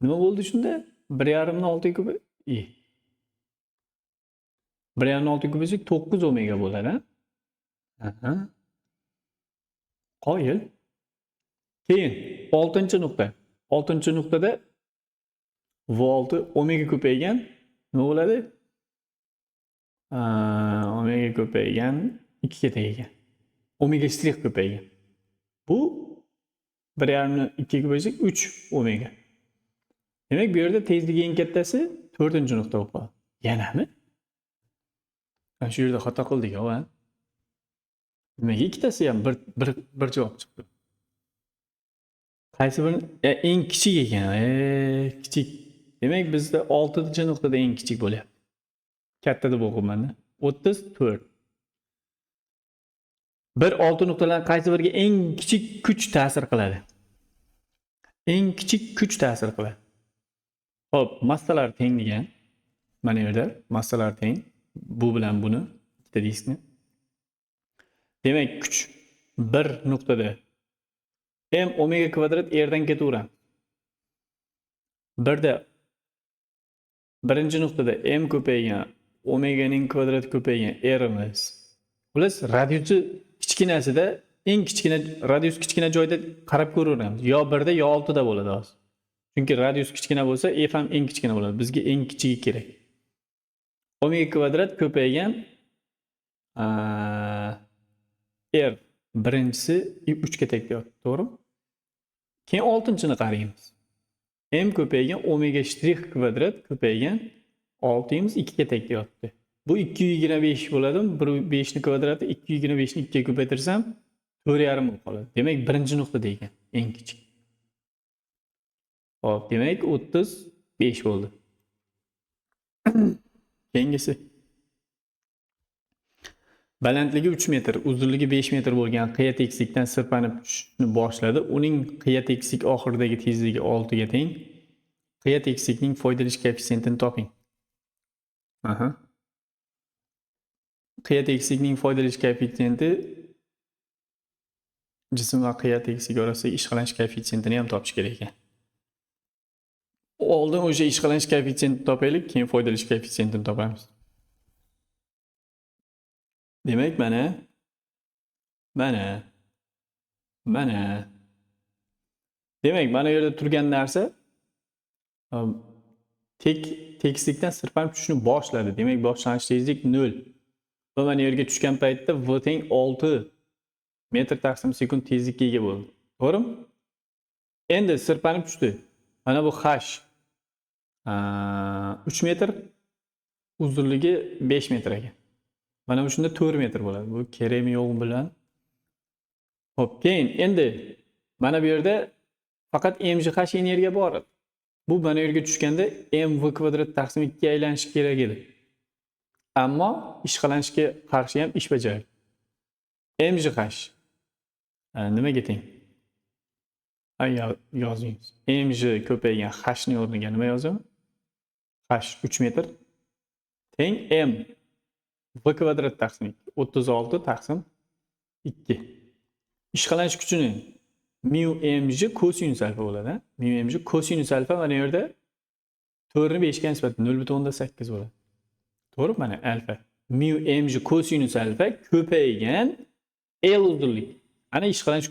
nima bo'ldi shunda? 1,5 ni 6 ga ko'pay. 1,5 ni 6 ga ko'paysak 9 omega bo'ladi, ha? Qoyil. Keyin 6-chi nuqta. 6-chi nuqtada V6 omega ko'paygan nima bo'ladi? Omega ko'paygan 2 ga teng ekan. Omega shtrix ko'paygan. Bu 1,5 ni 2 ga ko'paysak 3 omega. Demak, bu yerda tezligi eng kattasi 4-chi nuqta bo'lib qoladi. Yanami? Mana shu yerda xato qildik, ha? Nimaga ikkitasi ham bir javob chiqdi? Qaysi biri eng kichik ekan? Kichik. Demak, bizda 6-chi nuqtada eng kichik bo'lyapti. Katta deb o'qibman-da. 34. Bir 6 nuqtalar qaysi biriga eng kichik kuch ta'sir qiladi? Eng kichik kuch ta'sir qiladi. Hop, massalar teng degan. Mana yerda massalar teng. Bu bilan buni ikkita diskni. Demak, kuch bir nuqtada m omega kvadrat r dan ketaveradi. Birda birinchi nuqtada m ko'paygan, omeganing kvadrati ko'paygan r imiz. Xullas, radiusi kichkinasida eng kichkina radius kichkina joyda qarab ko'raveramiz. Yo 1da yo 6da bo'ladi hozir. Chunki radius kichkina bo'lsa, f ham eng kichkina bo'ladi. Bizga eng kichigi kerak. Omega kvadrat ko'paygan r birinchisi 3 ga teng deyapti, to'g'rimi? Keyin 6-chini qaraymiz. M ko'paygan omega shtrix kvadrat ko'paygan 6imiz 2 ga teng deyapti. Bu 225 bo'ladimi? 5 ni kvadrati 225 ni 2 ga ko'paytirsam 4,5 bo'lib qoladi. Demak, birinchi nuqtada ekan, eng kichik. Hop, demak 35 bo'ldi. Keyingisi. Balandligi 3 metr, uzunligi 5 metr bo'lgan qiya tekislikdan sirpanib tushishni boshladi. Uning qiya tekislik oxiridagi tezligi 6 ga teng. Qiya tekislikning foydalanish koeffitsiyentini toping. Qiya tekislikning foydalanish koeffitsiyenti jism va qiya tekisligi orasidagi ishqalanish koeffitsiyentini ham topish kerak ekan. Oldin o'sha ishqalanish koeffitsiyentini topaylik, keyin foydalanish koeffitsiyentini topamiz. Demak, mana. Demak, mana yerda turgan narsa tekislikdan sirpanib tushishni boshladi. Demak, boshlanish tezlik 0. Va mana yerga tushgan paytda v teng 6 metr taqsim sekund tezlikka ega bo'ldi. To'g'rimi? Endi sirpanib tushdi. Mana bu h 3 metr, uzunligi 5 metr ekan. Mana bu shunda 4 metr bo'ladi. Bu kerakmi yo'q bilan. Xo'p, keyin endi mana bu yerda faqat mgh energiya bor. Bu mana yerga tushganda mv kvadrat taqsim 2 ga aylanishi kerak edi. Ammo ishqalanishga qarshi ham ish bajaradi. mgh nimaga teng? Yozing. mg ko'paygan h ni o'rniga nima yozaman? h 3 metr teng m v kvadrat taqsim 36 taqsim 2. Ishqalanish kuchini mu mg kosinus alfa bo'ladi. Mu mg kosinus alfa mana yerda 4 ni 5 ga nisbatan 0.8 bo'ladi. To'g'ri, mana alfa. Mu mg kosinus alfa ko'paygan L uzunlik. Ana ishqalanish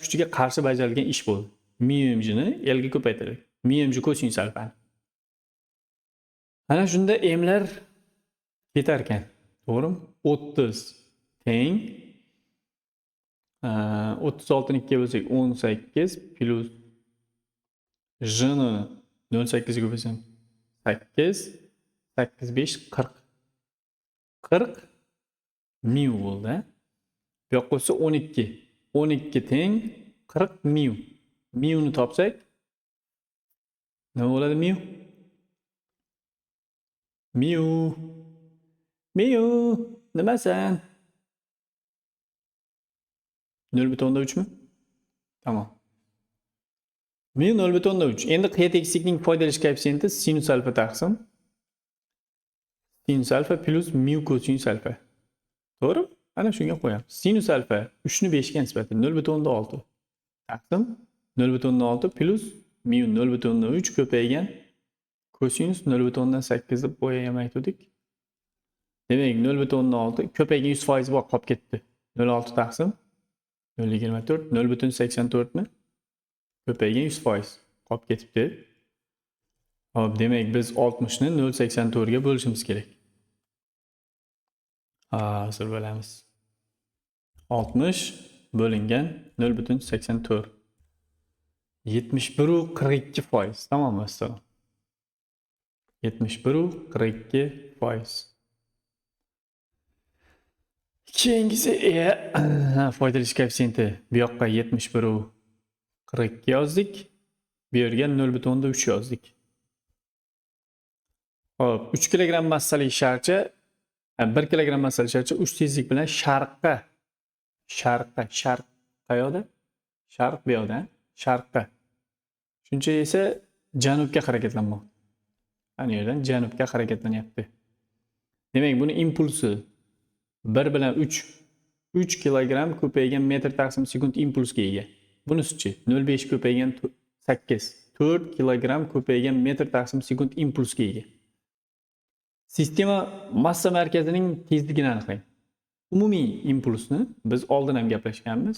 kuchiga qarshi bajarilgan ish bo'ldi. Mu mg ni L ga ko'paytirdik. Mu mg kosinus alfa. Ana shunda m'lar ketar ekan. To'g'rimi? 30 teng 36 ni 2 ga bo'lsak 18 plus j ni 0.8 ga bo'lsam 8 5 40 mu bo'ldi. Bu yoqqa bo'lsa 12 teng 40 mu. Mu ni topsak nima bo'ladi mu? Nimasan? 0.3 mi? Tamam. Mu 0.3. Endi qiya tekislikning foydalanish koeffitsiyenti sinus alfa taqsim sinus alfa plus mu kosinus alfa. To'g'ri? Ana shunga qo'yamiz. Sinus alfa 3 ni 5 ga nisbatan 0.6 taqsim 0.6 plus mu 0.3 ko'paygan kosinus 0.8 deb bo'yayam aytdik. Demak 0.6 ko'paygan 100% bor qolib ketdi. 0.6 taqsim 0.24 0.84 ni ko'paygan 100% qolib ketibdi. Hop, demak biz 60 ni 0.84 ga bo'lishimiz kerak. Hozir bo'lamiz. 60 bo'lingan 0.84 71.42%. Tamam assalom. 71.42%. Keyingisi foydalanish koeffitsiyenti. Bu yoqqa 71.42 yozdik. Bu yerga 0.3 yozdik. Hop, 3 kg massali sharcha 1 kg massali sharcha 3 tezlik bilan sharq qayoqda? Sharq bu yoqda, sharqqa. Shuncha esa janubga harakatlanmoqda. Ana yerdan janubga harakatlanyapti. Demak, buni impulsi 1 bilan 3 kilogramm ko'paygan metr taqsim sekund impulsga ega. Bunisi-chi 0.5 ko'paygan 8 4 kilogramm ko'paygan metr taqsim sekund impulsga ega. Sistema massa markazining tezligini aniqlang. Umumiy impulsni biz oldin ham gaplashganmiz.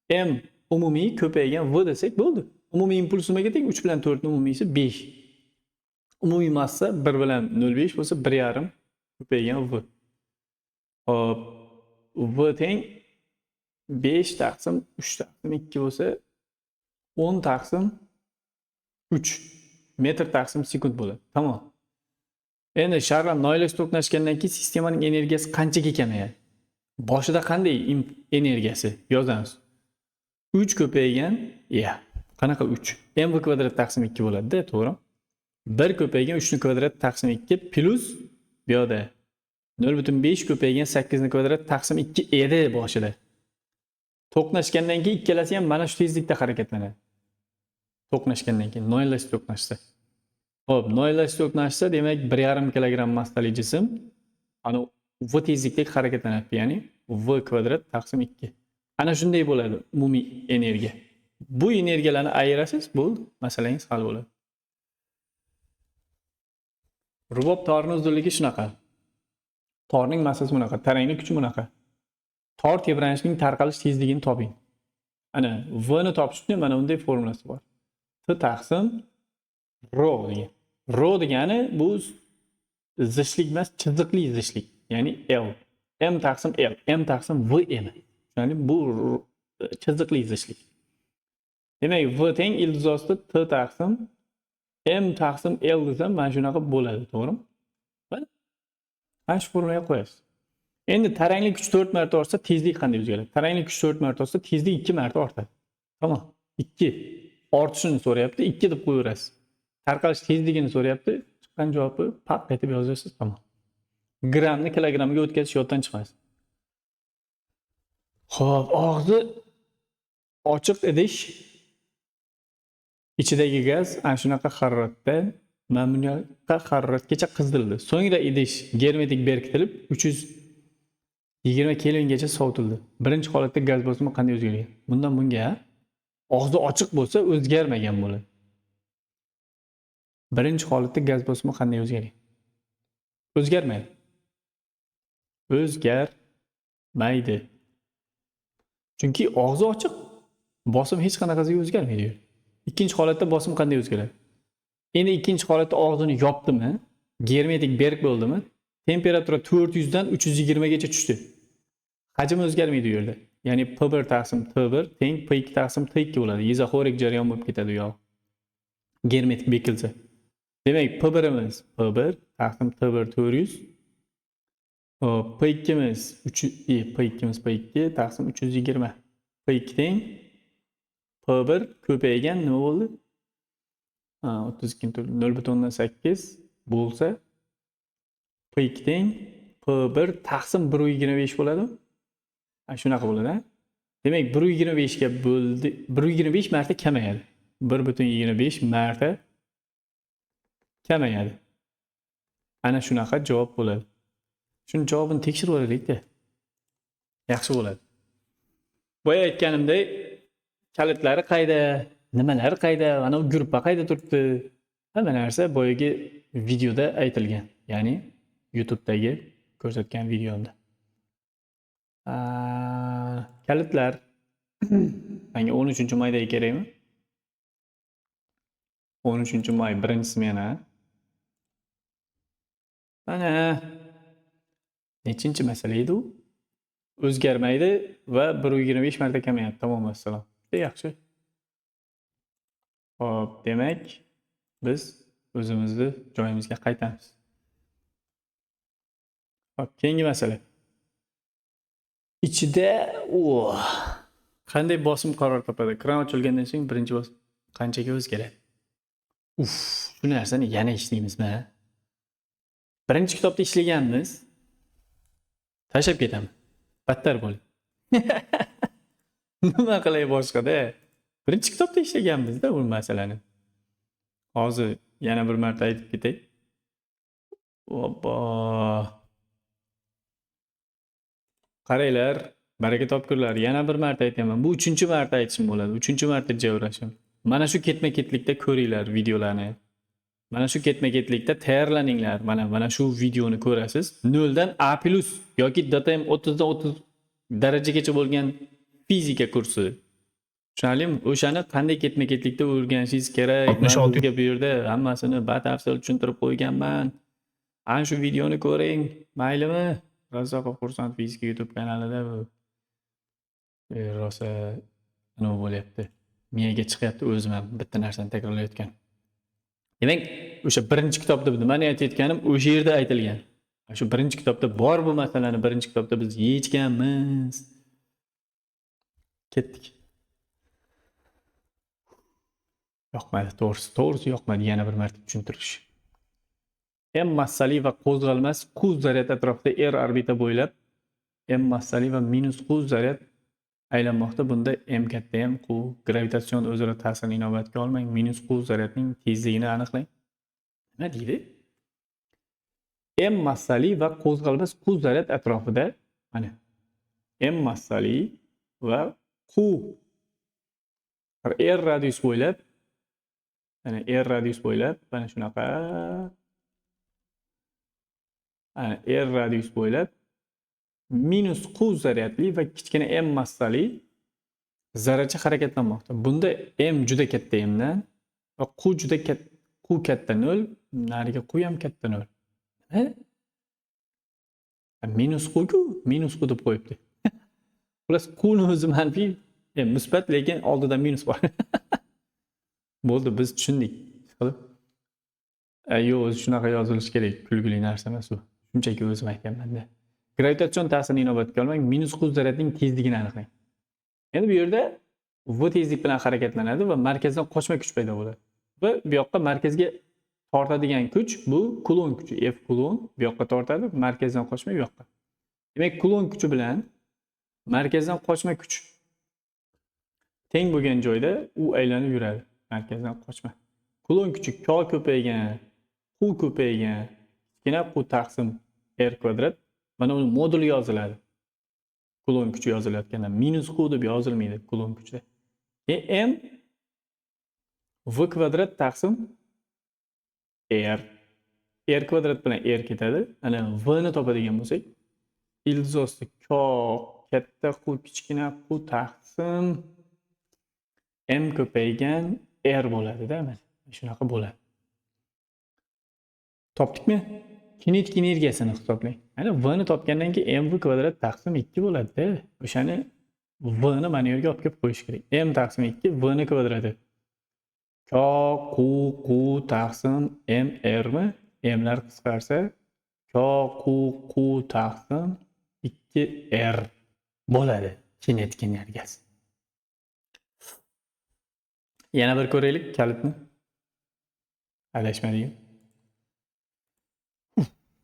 M umumiy ko'paygan v desak bo'ldi. Umumiy impuls nimaga teng? 3 bilan 4 ning umumiysi 5. Umumiy massa 1 bilan 0.5 bo'lsa 1.5 ko'paygan v. Hop, v teng 5 taqsim 3 taqsim 2 bo'lsa 10 taqsim 3 metr taqsim sekund bo'ladi. Tamam. Endi sharlar noilasi to'qnashgandan keyin sistemaning energiyasi qanchaga kamayadi? Boshida qanday energiyasi yozamiz. 3 ko'paygan, qanaqa 3? mv kvadrat taqsim 2 bo'ladi-da, to'g'ri? 1 ko'paygan 3 ni kvadrat taqsim 2 plus bu yoqda 0.5 ko'paygan 8 ni kvadrat taqsim 2 edi boshida. To'qnashgandan keyin ikkalasi ham mana shu tezlikda harakatlanadi. To'qnashgandan keyin noilasi to'qnashsa. Xo'p, noilasi to'qnashsa, demak 1.5 kg massali jism ana v tezlikda harakatlanadi, ya'ni v kvadrat taqsim 2. Ana shunday bo'ladi umumiy energiya. Bu energiyalarni ayirasiz, bo'ldi, masalangiz hal bo'ladi. Rubob torning uzunligi shunaqa. Torning massasi bunaqa, tarangning kuchi bunaqa. Tor tebranishining tarqalish tezligini toping. Ana v ni topish uchun mana bunday formulasi bor. T taqsim rho degan. Rho degani bu zishlik emas, chiziqli zishlik. Ya'ni L. M taqsim L, M taqsim V emi. Ya'ni bu chiziqli zishlik. Demak, V teng ildiz osti T taqsim M taqsim L desam, mana shunaqa bo'ladi, to'g'rimi? Mana shu formulaga qo'yasiz. Endi taranglik kuch 4 marta ortsa, tezlik qanday o'zgaradi? Taranglik kuch 4 marta ortsa, tezlik 2 marta ortadi. Tamam. 2 ortishini so'rayapti, 2 deb qo'yaverasiz. Tarqalish tezligini so'rayapti, chiqqan javobni paq etib yozasiz, tamom. Grammni kilogrammga o'tkazish yoddan chiqmaydi. Xo'p, og'zi ochiq idish ichidagi gaz ana shunaqa haroratda mana bunaqa haroratgacha qizdildi. So'ngra idish germetik berkitilib 320 kelvingacha sovutildi. Birinchi holatda gaz bosimi qanday o'zgargan? Bundan bunga og'zi ochiq bo'lsa o'zgarmagan bo'ladi. Birinchi holatda gaz bosimi qanday o'zgargan? O'zgarmaydi. O'zgarmaydi. Chunki og'zi ochiq, bosim hech qanaqasiga o'zgarmaydi. Ikkinchi holatda bosim qanday o'zgaradi? Endi ikkinchi holatda og'zini yopdimi, germetik berk bo'ldimi, temperatura 400 dan 320 gacha tushdi. Hajm o'zgarmaydi bu yerda. Ya'ni P1 taqsim T1 teng P2 taqsim T2 bo'ladi. Izoxorik jarayon bo'lib ketadi yog'. Germetik bekilsa. Demak, P1imiz P1 taqsim T1 400. P2imiz P2 taqsim 320. P2 teng P1 ko'paygan nima bo'ldi? 0.8 bo'lsa P2 teng P1 taqsim 1.25 bo'ladi. Shunaqa bo'ladi. Demak, 1.25 ga bo'ldi. 1.25 marta kamayadi. 1.25 marta kamayadi. Ana shunaqa javob bo'ladi. Shuni javobini tekshirib olaylik-da. Yaxshi bo'ladi. Boya aytganimdek, kalitlari qayda, nimalari qayda, ana u gruppa qayda turibdi. Hamma narsa boyagi videoda aytilgan. Ya'ni YouTube'dagi ko'rsatgan videomda. Kalitlar menga 13-maydagi kerakmi? 13-may birinchi smena. Mana nechinchi masala edi u? O'zgarmaydi va 1.25 marta kamayadi. Tamom, assalom. Yaxshi. Xo'p, demak, biz o'zimizni joyimizga qaytamiz. Xo'p, keyingi masala. Ichida qanday bosim qaror topadi? Kran ochilgandan so'ng birinchi bosim qanchaga o'zgaradi? Shu narsani yana ishlaymizmi? Birinchi kitobda ishlaganmiz. Tashlab ketaman. Battar bo'ling. Nima qilay boshqada? Birinchi kitobda ishlaganmiz-da bu masalani. Hozir yana bir marta aytib ketay. Oppa. Qaranglar, baraka topkurlar. Yana bir marta aytaman. Bu 3-marta aytishim bo'ladi. 3-marta javrashim. Mana shu ketma-ketlikda ko'ringlar videolarni. Mana shu ketma-ketlikda tayyorlaninglar. Mana shu videoni ko'rasiz. 0 dan A+ yoki DTM 30 dan 30 darajagacha bo'lgan fizika kursi. Tushunarlimi? O'shani qanday ketma-ketlikda o'rganishingiz kerak. 66 ga bu yerda hammasini batafsil tushuntirib qo'yganman. Ana shu videoni ko'ring. Maylimi? Razzoqov Xursand fizika YouTube kanalida bu rosa nima bo'lyapti. Miyaga chiqyapti, o'zim ham bitta narsani takrorlayotgan. Demak, o'sha birinchi kitobda nimani aytayotganim o'sha yerda aytilgan. Shu birinchi kitobda bor bu masalani birinchi kitobda biz yechganmiz. Ketdik. Yoqmadi, to'g'risi yoqmadi yana bir marta tushuntirish. M massali va qo'zg'almas q zaryad atrofida r orbita bo'ylab m massali va minus q zaryad aylanmoqda. Bunda m katta m q gravitatsion o'zaro ta'sirini inobatga olmang. Minus q zaryadning tezligini aniqlang. Nima deydi? M massali va qo'zg'almas q zaryad atrofida mana m massali va q r radius bo'ylab mana r radius bo'ylab mana shunaqa r radius bo'ylab minus q zaryadli va kichkina m massali zarracha harakatlanmoqda. Bunda m juda katta mdan va q juda katta q Q katta 0, nariga Q ham katta 0. Ha? Minus Q-ku, minus Q deb qo'yibdi. Plus Q-ni o'zi manfiy, musbat, lekin oldida minus bor. Bo'ldi, biz tushundik. Yo'q, o'zi shunaqa yozilishi kerak, kulgili narsa emas u. Shunchaki o'zim aytyapman-da. Gravitatsion ta'sirini inobatga olmang, minus Q zaryadning tezligini aniqlang. Endi bu yerda v tezlik bilan harakatlanadi va markazdan qochma kuch paydo bo'ladi. Va bu yoqqa markazga tortadigan kuch bu Coulomb kuchi, F Coulomb bu yoqqa tortadi, markazdan qochma bu yoqqa. Demak, Coulomb kuchi bilan markazdan qochma kuch teng bo'lgan joyda u aylanib yuradi, markazdan qochma. Coulomb kuchi K ko'paygan, Q ko'paygan, kichkina Q taqsim R kvadrat, mana uni moduli yoziladi. Coulomb kuchi yozilayotganda minus Q deb yozilmaydi Coulomb kuchida. M V kvadrat taqsim R. R kvadrat bilan R ketadi. Ana V ni topadigan bo'lsak, ildiz osti K katta Q kichkina Q taqsim M ko'paygan R bo'ladi-da, mana shunaqa bo'ladi. Topdikmi? Kinetik energiyasini hisoblang. Ana V ni topgandan keyin mv kvadrat taqsim 2 bo'ladi-da. O'shani V ni mana yerga olib kelib qo'yish kerak. M taqsim 2 V ni kvadrati. K Q taqsim M R mi? M lar qisqarsa K Q taqsim 2 R bo'ladi kinetik energiyasi. Yana bir ko'raylik kalitni. Adashmadik.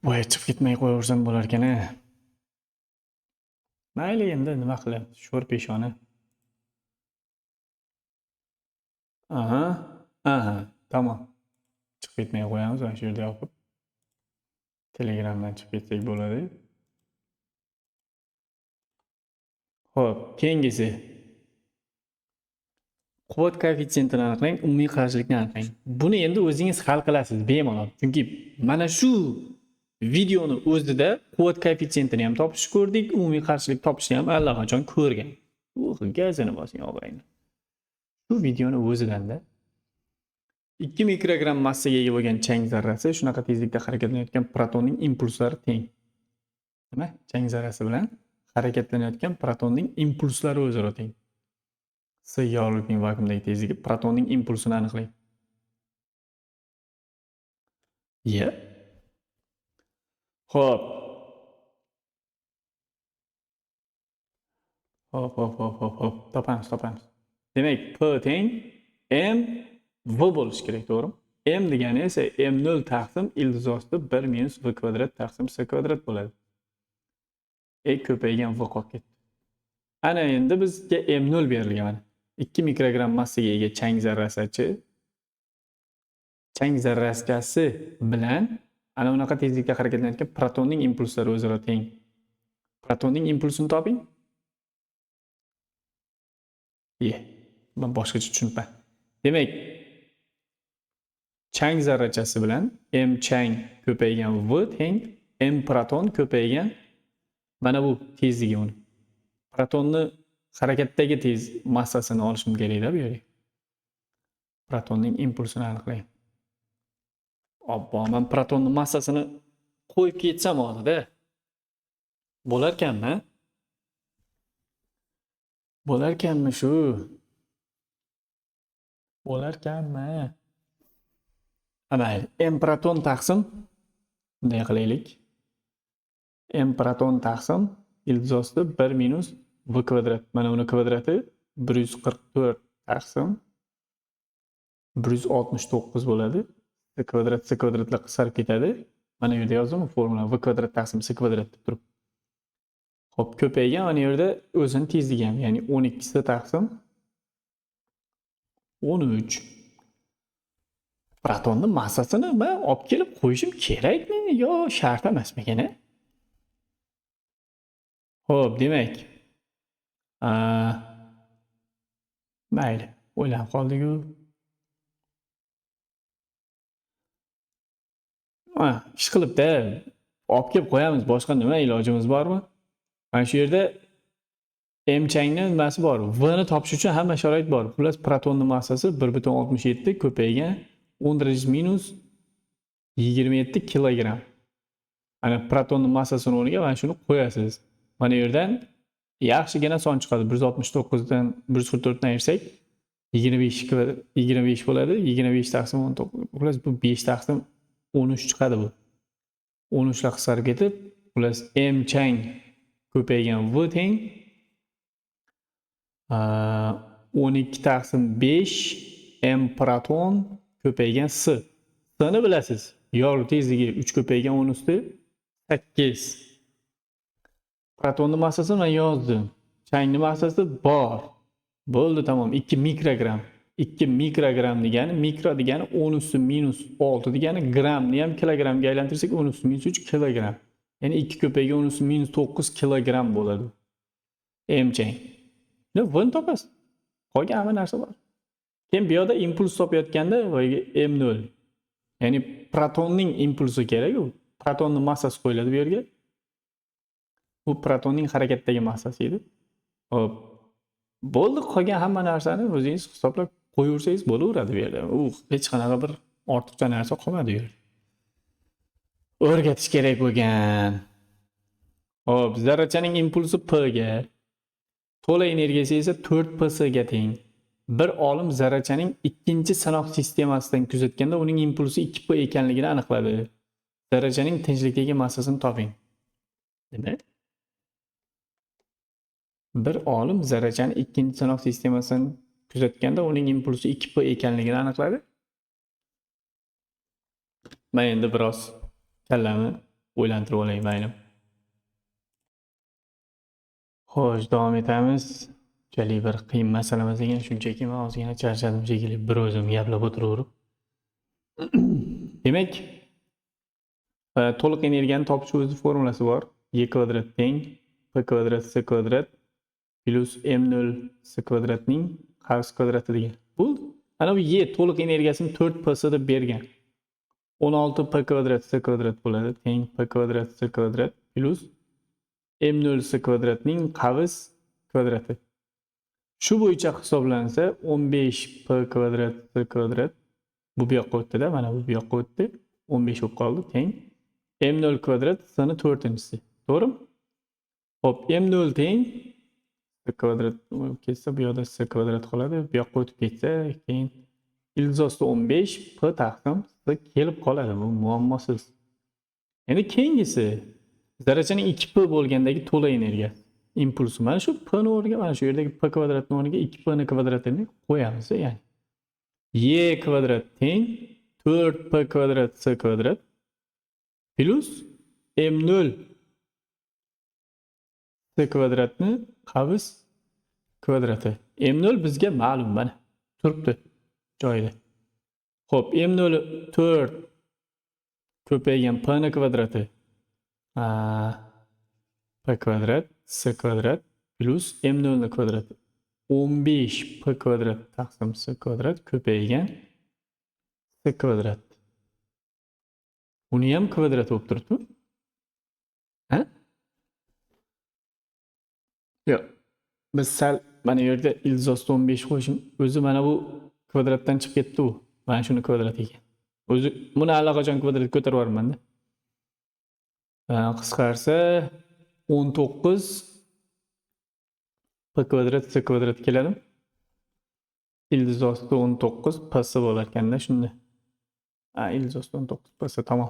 Voy, chiqib ketmay qo'yaversam bo'lar ekan-a. Mayli, endi nima qilamiz? Sho'r peshona. Aha, tamom. Chiqib ketmay qo'yamiz, mana shu yerda yopib. Telegramdan chiqib ketsak bo'ladi. Xo'p, keyingisi. Quvvat koeffitsiyentini aniqlang, umumiy qarshilikni aniqlang. Buni endi o'zingiz hal qilasiz bemalol. Chunki mana shu videoni o'zida quvvat koeffitsiyentini ham topishni ko'rdik, umumiy qarshilik topishni ham allaqachon ko'rgan. Gazini bosing, og'ayni. Shu videoni o'zidan-da 2 mikrogramm massaga ega bo'lgan chang zarrasi shunaqa tezlikda harakatlanayotgan protonning impulslari teng. Nima? Chang zarrasi bilan harakatlanayotgan protonning impulslari o'zaro teng. S yorug'likning vakuumdagi tezligi, protonning impulsini aniqlang. Hop. Topamiz. Demak, P teng M V bo'lishi kerak, to'g'rimi? M degani esa M0 taqsim ildiz osti 1 minus V kvadrat taqsim S kvadrat bo'ladi. Ko'paygan V qolib ketdi. Ana endi bizga M0 berilgan. 2 mikrogramm massaga ega chang zarrasi chang zarrasi bilan ana unaqa tezlikda harakatlanayotgan protonning impulslari o'zaro teng. Protonning impulsini toping. Men boshqacha tushunmayman. Demak, chang zarrachasi bilan M chang ko'paygan V teng M proton ko'paygan mana bu tezligi uni. Protonni harakatdagi tez massasini olishim kerak-da bu yerga. Protonning impulsini aniqlang. Obbo, men protonning massasini qo'yib ketsam hozir-da. Bo'lar ekanmi? Bo'lar ekanmi shu? Bo'lar ekanmi? Mayli, M proton taqsim bunday qilaylik. M proton taqsim ildiz osti 1 minus V kvadrat. Mana uni kvadrati 144 taqsim 169 bo'ladi. S kvadratlar qisqarib ketadi. Mana bu yerda yozdim formula V kvadrat taqsim S kvadrat deb turib. Xo'p, ko'paygan mana yerda o'zini tezligi ham, ya'ni 12 taqsim 13. Protonning massasini men olib kelib qo'yishim kerakmi yo shart emasmikan? Xo'p, demak, mayli, o'ylab qoldik-ku. Ish qilibda olib kelib qo'yamiz, boshqa nima ilojimiz bormi? Mana shu yerda M changning nimasi bor? V ni topish uchun hamma sharoit bor. Xullas, protonning massasi 1,67 ko'paygan 10 derecesi minus 27 kilogram. Hani protonun massasini o'rniga mana shuni qo'yasiz. Mana bu yerdan yaxshigina son chiqadi. 169 dan 144 dan ayirsak 25 bo'ladi. 25 taqsim 19 plus bu 5 taqsim 13 chiqadi bu. 13 lar qisqarib ketib, plus m chang ko'paygan v teng 12 taqsim 5 m proton ko'paygan s. S'ni bilasiz. Yorug' tezligi 3 ko'paygan 10 usti 8. Protonning massasini men yozdim. Changning massasi bor. Bo'ldi, tamom. 2 mikrogram. 2 mikrogram degani, mikro degani 10 usti minus 6 degani, gramni ham kilogramga aylantirsak 10 usti minus 3 kilogram. Ya'ni 2 ko'paygan 10 usti minus 9 kilogram bo'ladi. M chang. Buni topasiz. Qolgan hamma narsa bor. Keyin bu yerda impuls topayotganda M0. Ya'ni protonning impulsi kerak u. Protonning massasi qo'yiladi bu yerga. Bu protonning harakatdagi massasi edi. Hop. Bo'ldi, qolgan hamma narsani o'zingiz hisoblab qo'yaversangiz bo'laveradi bu yerda. Hech qanaqa bir ortiqcha narsa qolmadi bu yerda. O'rgatish kerak bo'lgan. Hop, zarrachaning impulsi p ga, to'la energiyasi esa 4ps ga teng. Bir olim zarrachaning ikkinchi sanoq sistemasidan kuzatganda uning impulsi 2p ekanligini aniqladi. Zarrachaning tinchlikdagi massasini toping. Demak, bir olim zarrachaning ikkinchi sanoq sistemasidan kuzatganda uning impulsi 2p ekanligini aniqladi. Men endi biroz kallamni o'ylantirib olay, mayli. Xo'sh, davom etamiz. Unchalik bir qiyin masala emas ekan, shunchaki men ozgina charchadim shekilli, bir o'zim gaplab o'tiraverib. Demak, to'liq energiyani topish o'z formulasi bor. Y kvadrat teng p kvadrat s kvadrat plus m0 s kvadratning qarsi kvadrati degan. Bo'ldi. Ana bu Y to'liq energiyasini 4ps deb bergan. 16 p kvadrat s kvadrat bo'ladi. Teng p kvadrat s kvadrat plus m0 s kvadratning qavis kvadrati. Shu bo'yicha hisoblansa 15 p kvadrat s kvadrat bu yoqqa o'tdi-da, mana bu yoqqa o'tdi. 15 bo'lib qoldi. Teng m0 kvadrat s-ni 4-inchisi. To'g'rimi? Hop, m0 teng s kvadrat ketsa bu yoqda s kvadrat qoladi. Bu yoqqa o'tib ketsa, keyin ildizosti 15 p taqsim s kelib qoladi. Bu muammosiz. Endi keyingisi zarrachaning 2p bo'lgandagi to'la energiya impulsi. Mana shu p ni o'rniga, mana shu yerdagi p kvadratni o'rniga 2p ni kvadratini qo'yamiz, ya'ni y kvadrat teng 4p kvadrat s kvadrat plus m0 s kvadratni qavis kvadrati. M0 bizga ma'lum, mana turibdi joyida. Xo'p, m0 4 ko'paygan p ni kvadrati p kvadrat s kvadrat plus m0 ni kvadrati 15 p kvadrat taqsim s kvadrat ko'paygan s kvadrat. Uni ham kvadrat bo'lib turibdi. Ha? Yo'q. Biz sal mana bu yerda ildizosti 15 qo'yishim o'zi mana bu kvadratdan chiqib ketdi u. Mana shuni kvadrat ekan. O'zi buni allaqachon kvadratga ko'tarib yuborman-da. Qisqarsa 19 p kvadrat s kvadrat keladi. Ildizosti 19 p s bo'lar ekanda shunda. Ildizosti 19 p s, tamom.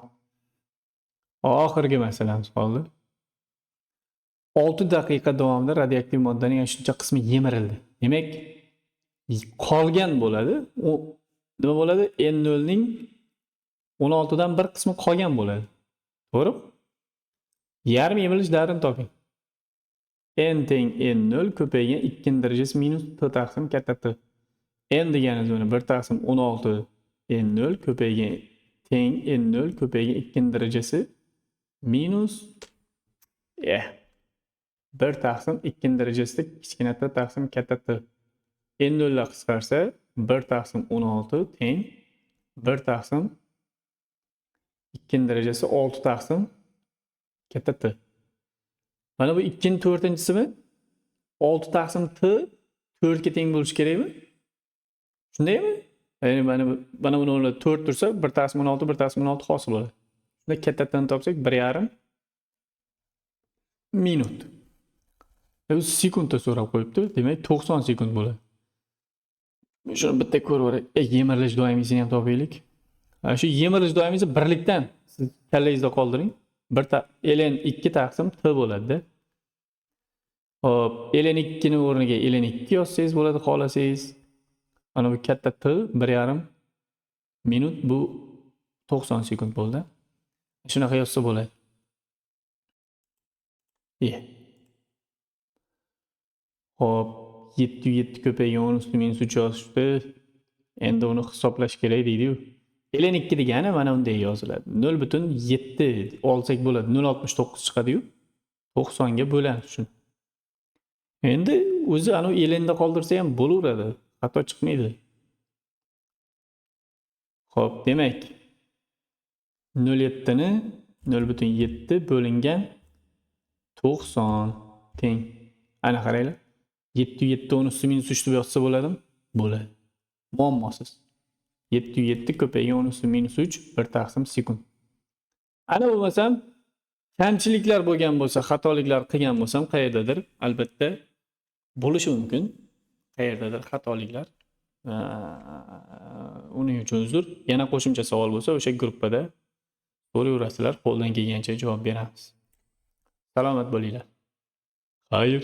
Oxirgi masalamiz qoldi. 6 daqiqa davomida radioaktiv moddaning shuncha qismi yemirildi. Demak, qolgan bo'ladi. U nima bo'ladi? N0 ning 16 dan bir qismi qolgan bo'ladi. To'g'rimi? Yarim yemilish davrini toping. N teng N0 ko'paygan 2 darajasi minus p taqsim katta t. N deganimiz mana 1 taqsim 16 N0 ko'paygan teng N0 ko'paygan 2 darajasi minus 1 taqsim 2 darajasida kichkina t taqsim katta t. N0 lar qisqarsa 1 taqsim 16 teng 1 taqsim 2 darajasi 6 taqsim katta t. Mana bu 2'nin 4'inchisimi? 6 taqsim t 4 ga teng bo'lishi kerakmi? Shundaymi? Ya'ni mana buni o'rnida 4 tursa, 1/16, 1/16 hosil bo'ladi. Shunda kattadan topsak 1,5 minut. Bu sekundda so'rab qo'yibdi. Demak, 90 sekund bo'ladi. Shuni bitta ko'raverak. Yemirilish doimiysini ham topaylik. Shu yemirilish doimiysi birlikdan siz kallangizda qoldiring. ln 2 taqsim t bo'ladi-da. Hop, ln 2 ning o'rniga ln 2 yozsangiz bo'ladi xohlasangiz. Mana bu katta t 1,5 minut, bu 90 sekund bo'ldi. Shunaqa yozsa bo'ladi. Hop, 7 ko'paygan 10 + -3 yozishdi. Endi uni hisoblash kerak deydi-yu. ln 2 degani mana bunday yoziladi. 0,7 olsak bo'ladi. 0,69 chiqadi-yu. 90 ga bo'lamiz shuni. Endi o'zi anu lnda qoldirsa ham bo'laveradi. Xato chiqmaydi. Xo'p, demak 0,7 ni 0,7 bo'lingan 90 teng. Ana qaranglar. 7 10 + -3 deb yozsa bo'ladimi? Bo'ladi. Muammosiz. 7 ko'paygan 10 + -3 1/sekund. Ana bo'lmasam kamchiliklar bo'lgan bo'lsa, xatoliklar qilgan bo'lsam qayerdadir albatta bo'lishi mumkin. Qayerdadir xatoliklar. Uning uchun uzr. Yana qo'shimcha savol bo'lsa, o'sha gruppada so'rayverasizlar, qo'ldan kelgancha javob beramiz. Salomat bo'linglar. Xayr.